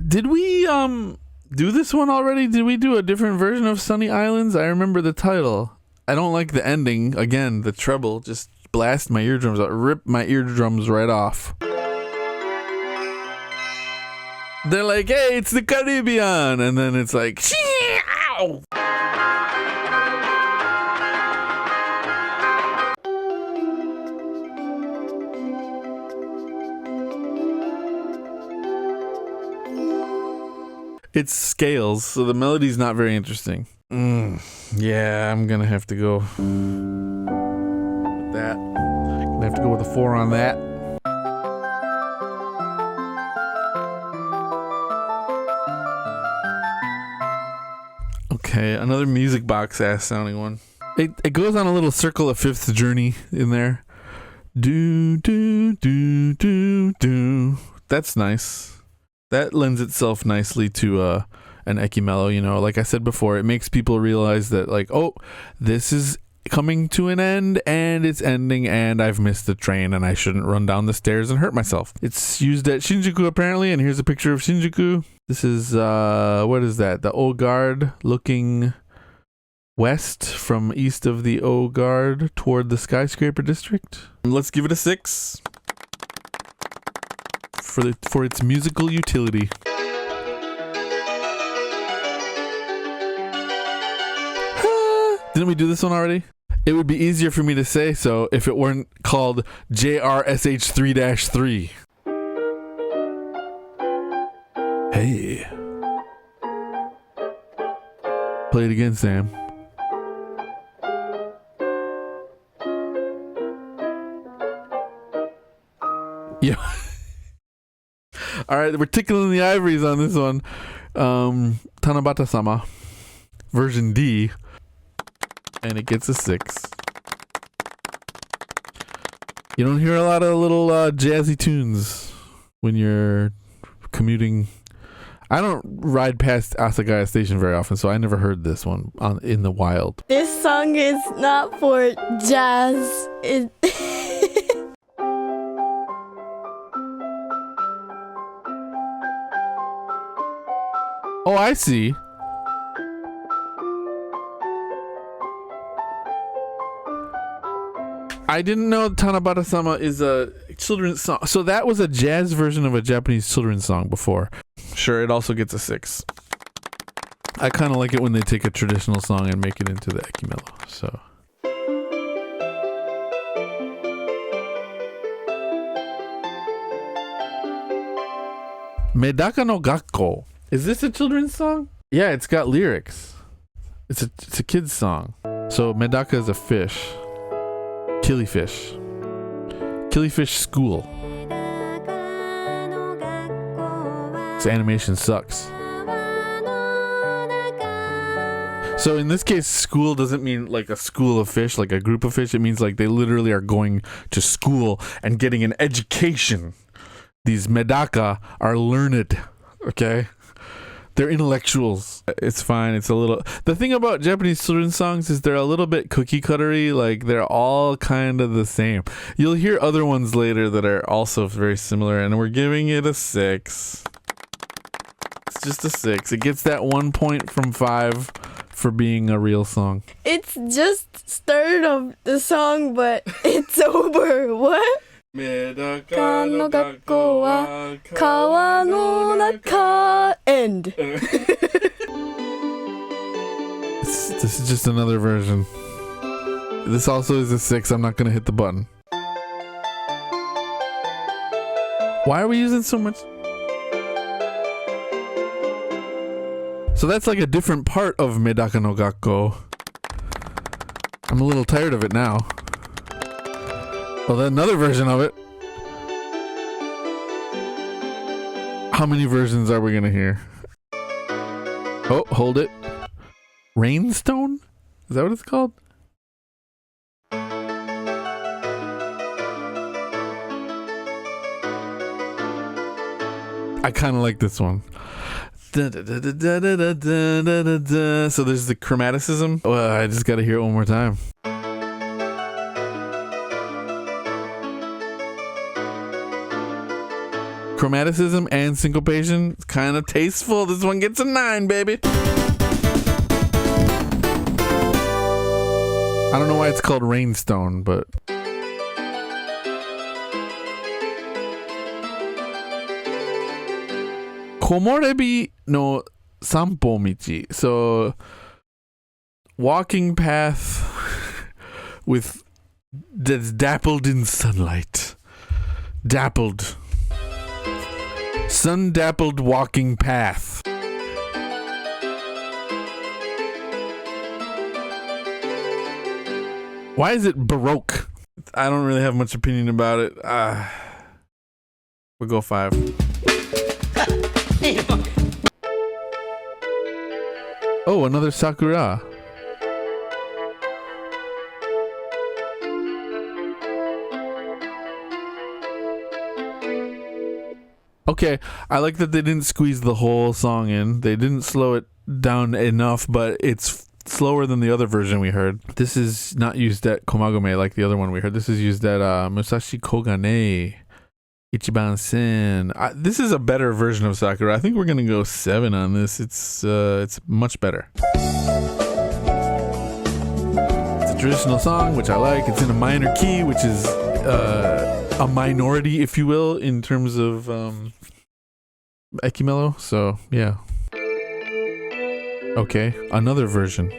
Did we do this one already? Did we do a different version of Sunny Islands? I remember the title. I don't like the ending. Again, the treble just blast my eardrums out, rip my eardrums right off. They're like, hey, it's the Caribbean, and then it's like, ow! It's scales, so the melody's not very interesting. Yeah, I'm gonna have to go with that. Gonna have to go with a 4 on that. Okay, another music box ass sounding one. It goes on a little circle of Fifth Journey in there. Do do do do do. That's nice. That lends itself nicely to an ekimelo, you know. Like I said before, it makes people realize that, like, oh, this is coming to an end and it's ending and I've missed the train and I shouldn't run down the stairs and hurt myself. It's used at Shinjuku apparently, and here's a picture of Shinjuku. This is what is that? The O-Guard looking west from east of the O-Guard toward the skyscraper district. Let's give it a 6 for its musical utility. Didn't we do this one already? It would be easier for me to say so if it weren't called JRSH 3-3. Hey. Play it again, Sam. Yeah. All right, we're tickling the ivories on this one. Tanabata-sama, version D, and it gets a 6. You don't hear a lot of little jazzy tunes when you're commuting. I don't ride past Asagaya Station very often, so I never heard this one in the wild. This song is not for jazz. Oh, I see. I didn't know Tanabata-sama is a children's song. So that was a jazz version of a Japanese children's song before. Sure, it also gets a 6. I kind of like it when they take a traditional song and make it into the ekimelo. So. Medaka no Gakko. Is this a children's song? Yeah, it's got lyrics. It's a kid's song. So Medaka is a fish. Killifish. Killifish school. This animation sucks. So in this case, school doesn't mean like a school of fish, like a group of fish. It means like they literally are going to school and getting an education. These medaka are learned, okay? They're intellectuals. It's fine. It's a little... The thing about Japanese children's songs is they're a little bit cookie cuttery. Like, they're all kind of the same. You'll hear other ones later that are also very similar, and we're giving it a 6. It's just a 6. It gets that 1 point from 5 for being a real song. It's just start of the song, but it's over. What? メダカかの学校は川の中 end. This is just another version. This also is a 6. I'm not gonna hit the button. Why are we using so much? So that's like a different part of Medaka no Gakko. I'm a little tired of it now. Well, then another version of it. How many versions are we gonna hear? Oh, hold it. Rainstone? Is that what it's called? I kind of like this one. So there's the chromaticism. Well, I just gotta hear it one more time. Chromaticism and syncopation. It's kind of tasteful. This one gets a 9, baby. I don't know why it's called Rainstone, but Komorebi no Sanpo Michi. So walking path with that's dappled in sunlight. Dappled. Sun dappled walking path. Why is it Baroque? I don't really have much opinion about it. We'll go 5. Oh, another Sakura. Okay, I like that they didn't squeeze the whole song in. They didn't slow it down enough, but it's slower than the other version we heard. This is not used at Komagome like the other one we heard. This is used at Musashi Kogane Ichiban Sen. This is a better version of Sakura. I think we're gonna go 7 on this. It's much better. It's a traditional song, which I like. It's in a minor key, which is a minority, if you will, in terms of Ekimelo. So yeah. Okay, another version.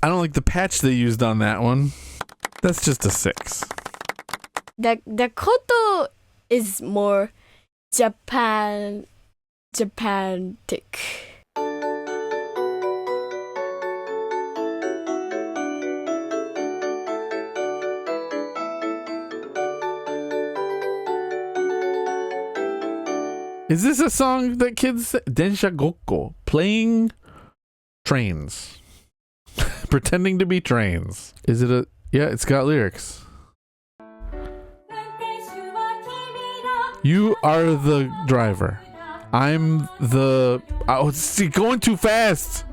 I don't like the patch they used on that one. That's just a 6. The koto is more Japantic. Is this a song that kids say? Densha Gokko, playing trains. Pretending to be trains. Is it a... Yeah, it's got lyrics. You are the driver. I'm the... Oh, it's going too fast.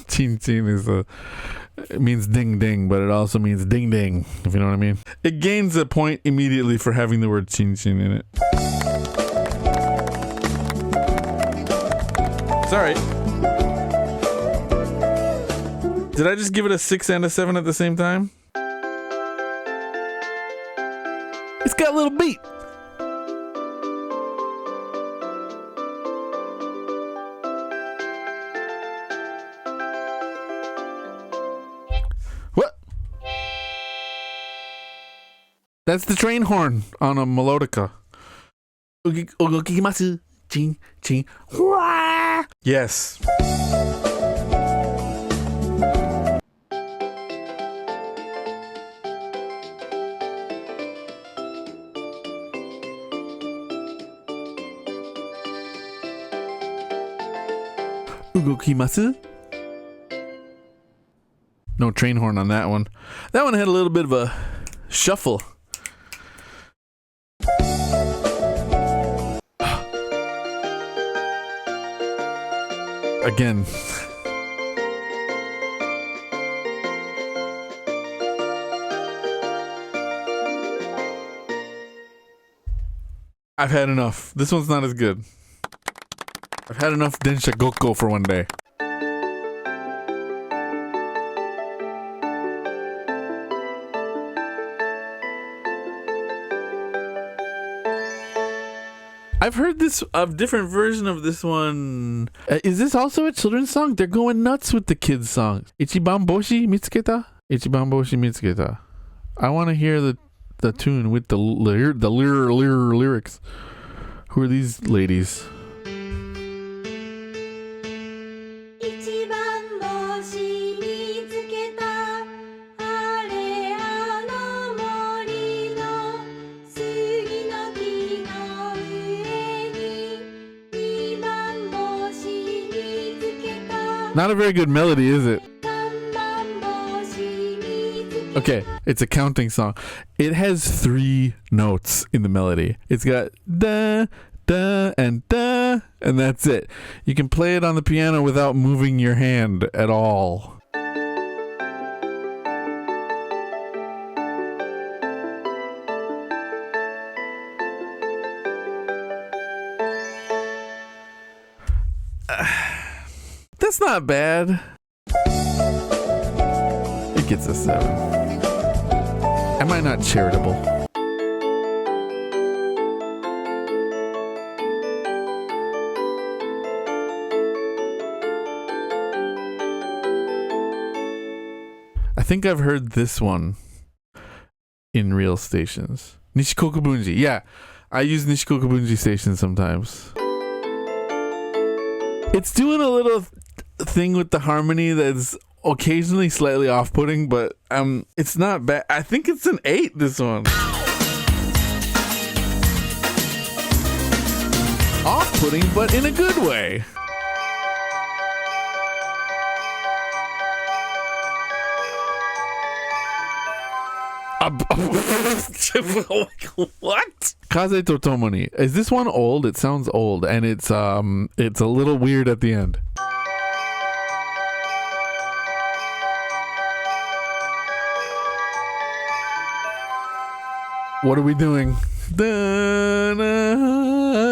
Chin chin is a... It means ding ding, but it also means ding ding, if you know what I mean. It gains a point immediately for having the word chin chin in it. It's alright. Did I just give it a 6 and a 7 at the same time? It's got a little beat. What? That's the train horn on a melodica. Yes. Ugokimasu? No train horn on that one. That one had a little bit of a shuffle. Again. I've had enough. This one's not as good. I've had enough Densha Gokko for one day. I've heard a different version of this one. Is this also a children's song? They're going nuts with the kids' songs. Ichiban boshi mitsuketa? Ichiban boshi mitsuketa. I want to hear the tune with the lyrics. Who are these ladies? Not a very good melody, is it? Okay, it's a counting song. It has 3 notes in the melody. It's got da, da, and that's it. You can play it on the piano without moving your hand at all. That's not bad. It gets a 7. Am I not charitable? I think I've heard this one in real stations. Nishikokubunji. Yeah, I use Nishikokubunji stations sometimes. It's doing a little thing with the harmony that's occasionally slightly off-putting, but it's not bad. I think it's an 8, this one. Off-putting, but in a good way. What? Kaze to Tomoni. Is this one old? It sounds old, and it's a little weird at the end. What are we doing?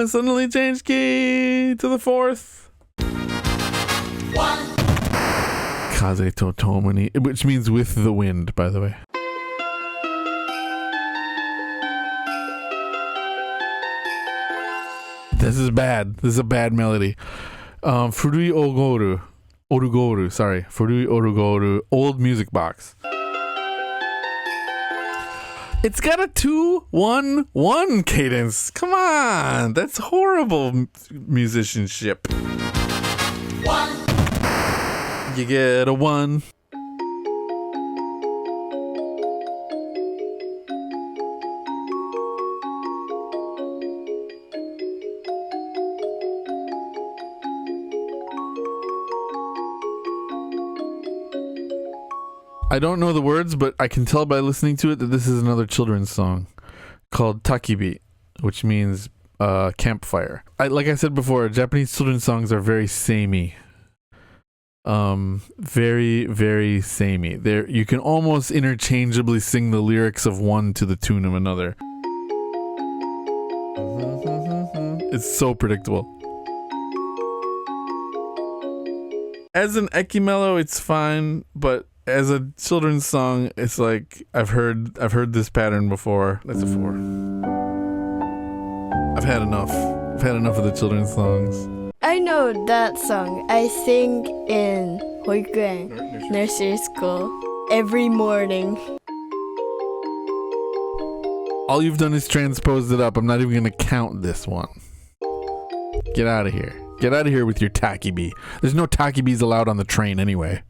Suddenly change key to the 4th. 1. Kaze to Tomoni, which means with the wind, by the way. This is bad. This is a bad melody. Furui Orugoru, sorry. Furui Orugoru, old music box. It's got a 2-1-1 cadence. Come on. That's horrible musicianship. 1. You get a 1. I don't know the words, but I can tell by listening to it that this is another children's song called Takibi, which means campfire. Like I said before, Japanese children's songs are very samey. Very, very samey. You can almost interchangeably sing the lyrics of one to the tune of another. It's so predictable. As an ekimelo, it's fine, but as a children's song, it's like I've heard this pattern before. That's a 4. I've had enough. I've had enough of the children's songs. I know that song. I sing in hoikuen, nursery school, every morning. All you've done is transposed it up. I'm not even going to count this one. Get out of here. Get out of here with your takibi. There's no takibis allowed on the train anyway.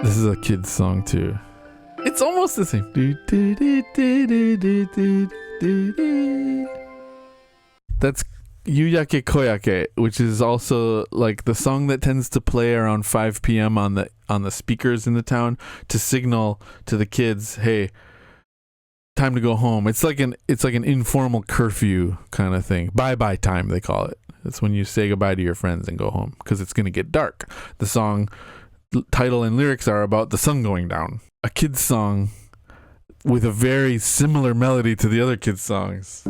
This is a kid's song too. It's almost the same. That's Yuyake Koyake, which is also like the song that tends to play around 5 p.m. on the speakers in the town to signal to the kids, hey, time to go home. It's like an informal curfew kind of thing. Bye-bye time, they call it. It's when you say goodbye to your friends and go home because it's going to get dark. The song title and lyrics are about the sun going down. A kid's song with a very similar melody to the other kids' songs.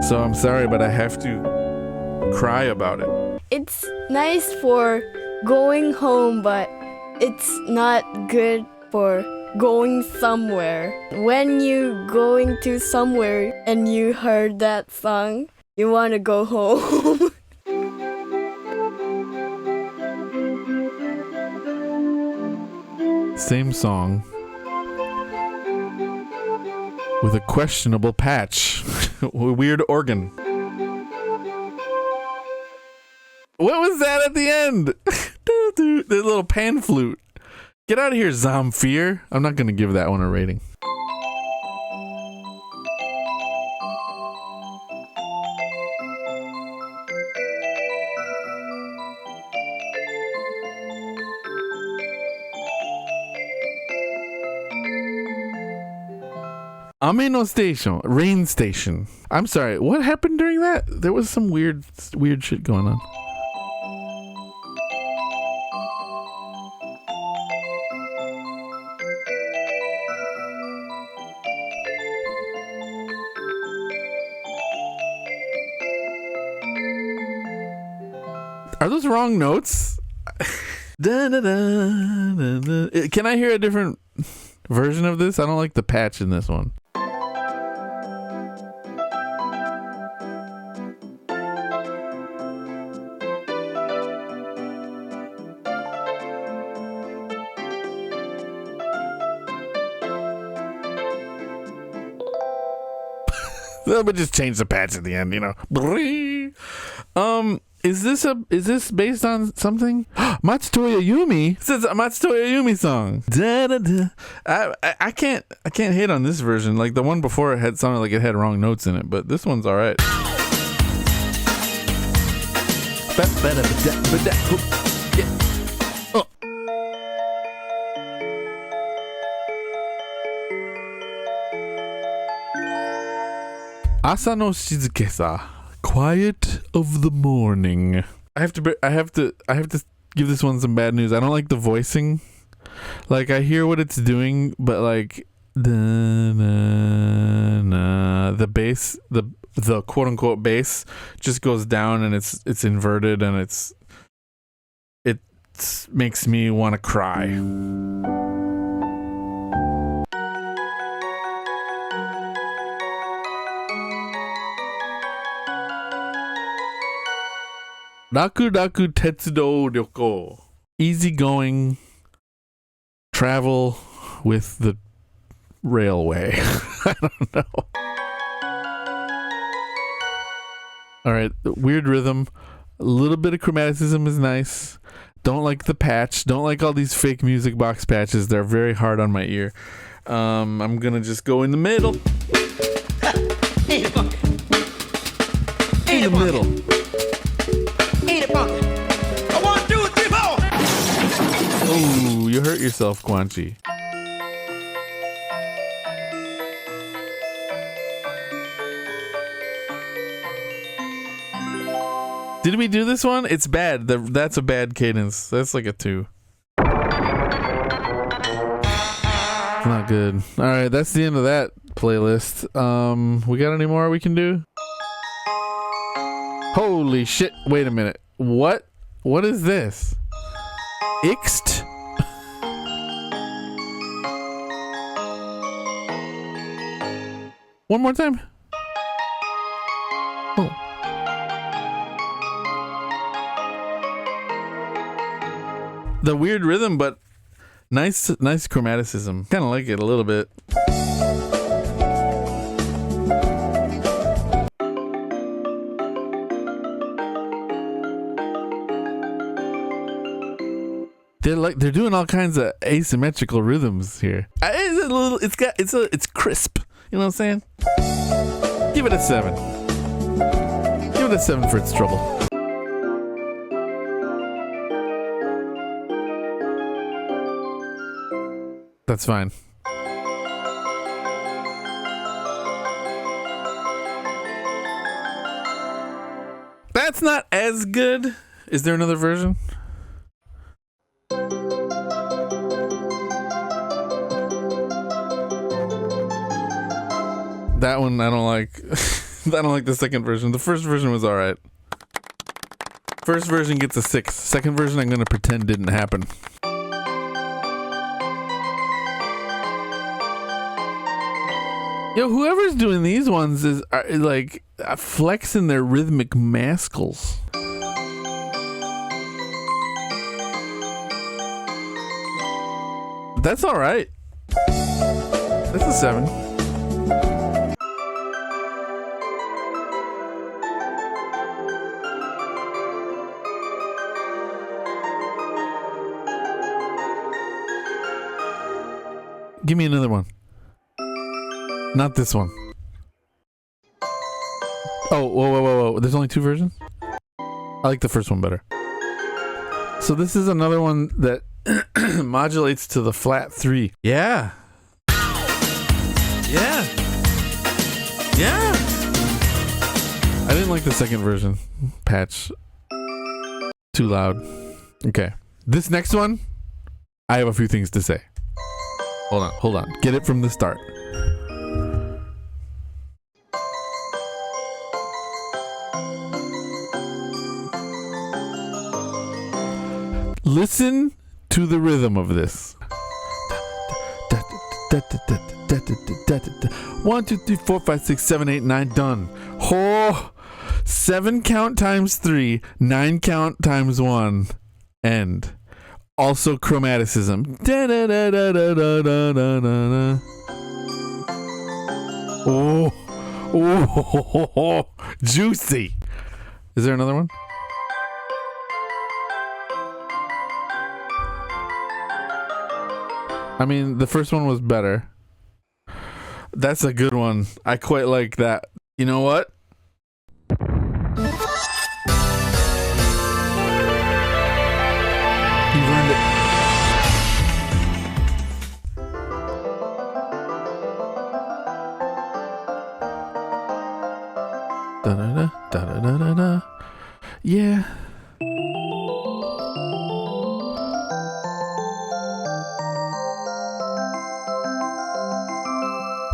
So I'm sorry, but I have to cry about it. It's nice for going home, but it's not good for going somewhere. When you going to somewhere and you heard that song, you want to go home. Same song with a questionable patch. Weird organ. What was that at the end? The little pan flute. Get out of here, Zamfir. I'm not going to give that one a rating. Ameno Station, rain station. I'm sorry, what happened during that? There was some weird shit going on. Are those wrong notes? Da, da, da, da, da. Can I hear a different version of this? I don't like the patch in this one. But just change the patch at the end, you know. Is this based on something? Matsutoya Yumi. This is a Matsutoya Yumi song. Da, da, da. I can't hate on this version. Like the one before it had sounded like it had wrong notes in it, but this one's all right. Oh. Asa no shizukesa, quiet of the morning. I have to give this one some bad news. I don't like the voicing. Like I hear what it's doing, but like the bass, the quote unquote bass just goes down and it's inverted and it makes me want to cry. Raku Raku Tetsudo Ryoko. Easygoing travel with the railway. I don't know. Alright, weird rhythm. A little bit of chromaticism is nice. Don't like the patch. Don't like all these fake music box patches. They're very hard on my ear. I'm gonna just go in the middle. In the middle. Oh, you hurt yourself, Quanchi. Did we do this one? It's bad. That's a bad cadence. That's like a 2. It's not good. All right, that's the end of that playlist. We got any more we can do? Holy shit. Wait a minute. What is this? Ixt? One more time. Oh. The weird rhythm, but nice chromaticism. Kind of like it a little bit. They're doing all kinds of asymmetrical rhythms here. It's crisp. You know what I'm saying? Give it a 7. Give it a 7 for its trouble. That's fine. That's not as good. Is there another version? That one I don't like. I don't like the second version. The first version was alright. First version gets a 6. Second version I'm gonna pretend didn't happen. Yo, whoever's doing these ones is like flexing their rhythmic mascles. That's all right. That's a 7. Give me another one. Not this one. Oh, whoa. There's only 2 versions? I like the first one better. So this is another one that modulates to the flat 3. Yeah. Yeah. I didn't like the second version. Patch. Too loud. Okay. This next one, I have a few things to say. Hold on. Get it from the start. Listen to the rhythm of this. 1, 2, 3, 4, 5, 6, 7, 8, 9. Done. Oh, 7 count times 3, 9 count times 1. End. Also chromaticism. Oh, juicy. Is there another one? I mean, the first one was better. That's a good one. I quite like that. You know what? You've earned it. Da-da-da, da-da-da-da-da. Yeah.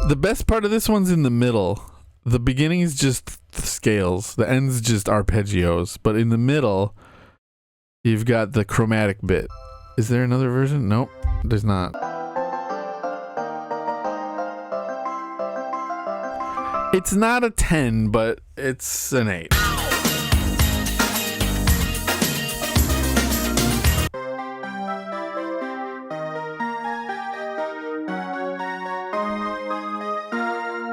The best part of this one's in the middle. The beginning is just scales. The end's just arpeggios. But in the middle, you've got the chromatic bit. Is there another version? Nope, there's not. It's not a 10, but it's an 8.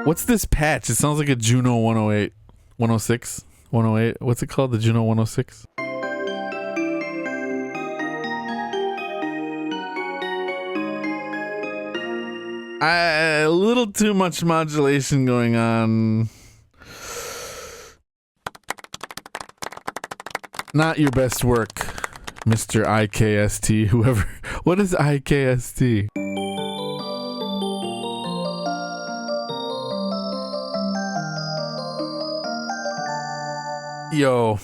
What's this patch? It sounds like a Juno 108, 106, 108. What's it called? The Juno 106? A little too much modulation going on. Not your best work, Mr. IKST, whoever. What is IKST? Yo.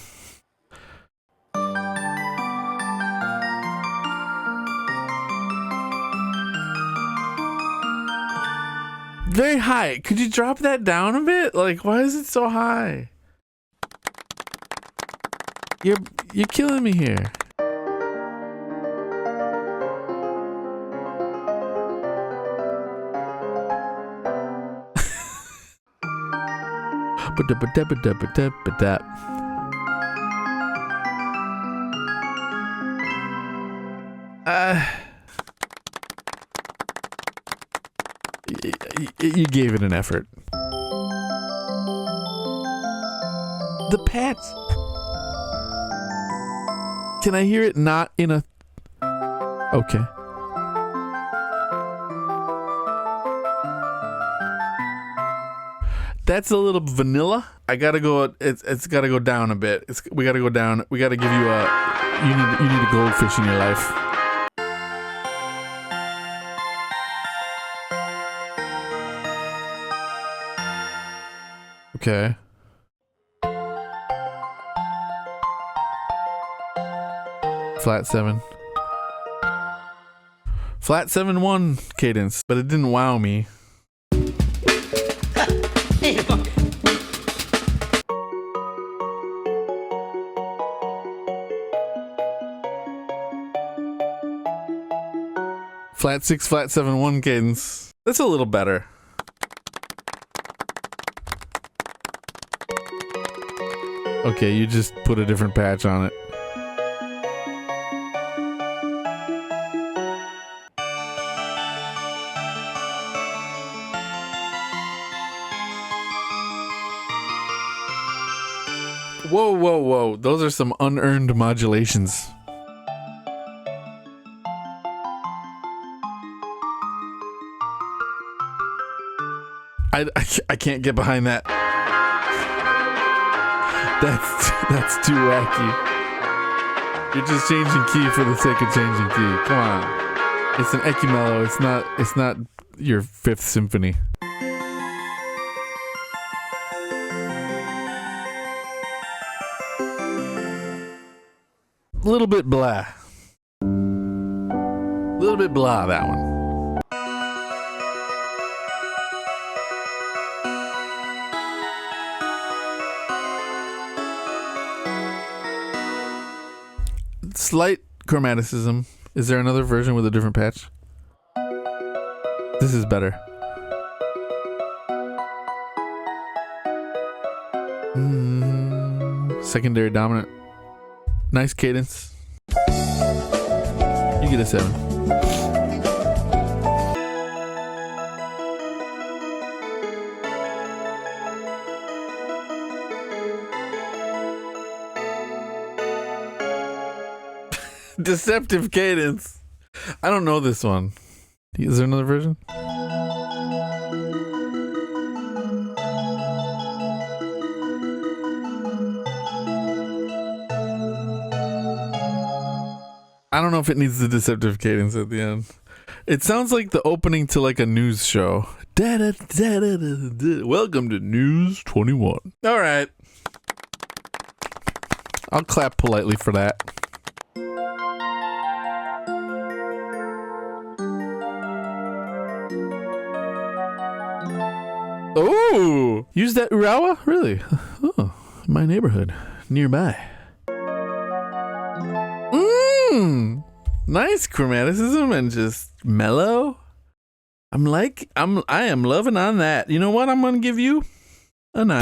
Very high. Could you drop that down a bit? Like, why is it so high? You're killing me here. You gave it an effort. The patch. Can I hear it not in a... Okay. That's a little vanilla. I gotta go. It's gotta go down a bit. We gotta go down. We gotta give you a. You need a goldfish in your life. Okay. Flat 7. Flat 7-1 cadence, but it didn't wow me. Ain't a punk. Flat 6, flat 7-1 cadence. That's a little better. Okay, you just put a different patch on it. Whoa, whoa, whoa. Those are some unearned modulations. I can't get behind that. That's too wacky. You're just changing key for the sake of changing key. Come on. It's an Ekimelo. It's not your Fifth Symphony. A little bit blah. A little bit blah, that one. Slight chromaticism. Is there another version with a different patch? This is better. Secondary dominant. Nice cadence. You get a 7. Deceptive cadence. I don't know this one. Is there another version? I don't know if it needs the deceptive cadence at the end. It sounds like the opening to like a news show. Welcome to News 21. All right. I'll clap politely for that. Oh, use that Urawa? Really? Oh, my neighborhood nearby. Nice chromaticism and just mellow. I am loving on that. You know what? I'm gonna give you a 9.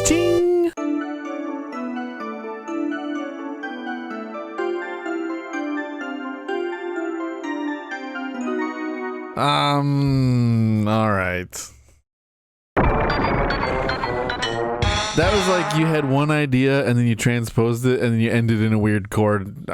Ching. All right. That was like you had one idea and then you transposed it and then you ended in a weird chord.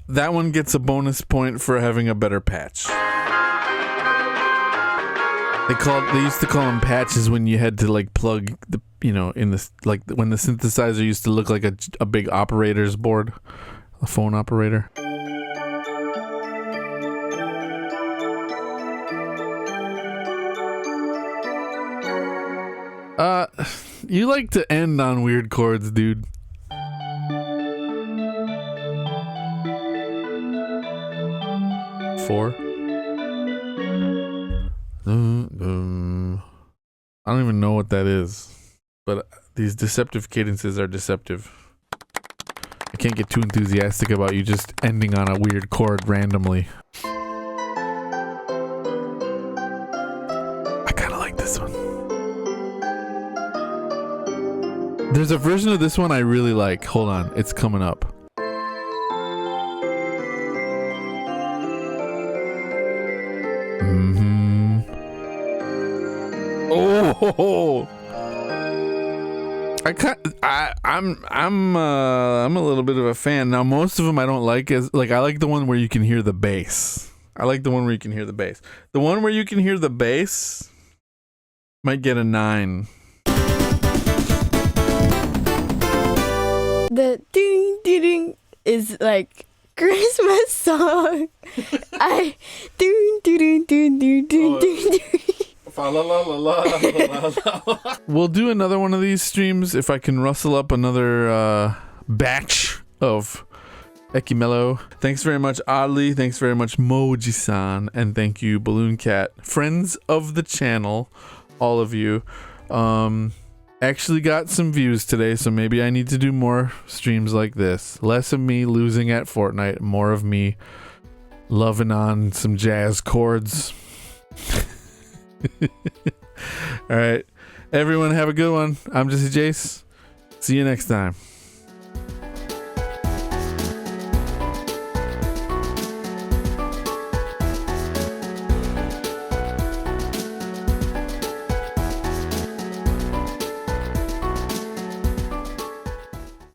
That one gets a bonus point for having a better patch. They used to call them patches when you had to like plug the, in this, like when the synthesizer used to look like a big operator's board, a phone operator. You like to end on weird chords, dude. Four. I don't even know what that is, but these deceptive cadences are deceptive. I can't get too enthusiastic about you just ending on a weird chord randomly. I kind of like this one. There's a version of this one I really like. Hold on, it's coming up. Oh, I'm a little bit of a fan. Now most of them I don't like. I like the one where you can hear the bass. The one where you can hear the bass might get a 9. The ding ding ding is like Christmas song. We'll do another one of these streams if I can rustle up another batch of Ekimelo. Thanks very much, Oddly. Thanks very much, Moji-san. And thank you, Balloon Cat. Friends of the channel, all of you. actually got some views today, so maybe I need to do more streams like this. Less of me losing at Fortnite, more of me loving on some jazz chords. All right, everyone have a good one. I'm Jesse Jace. See you next time.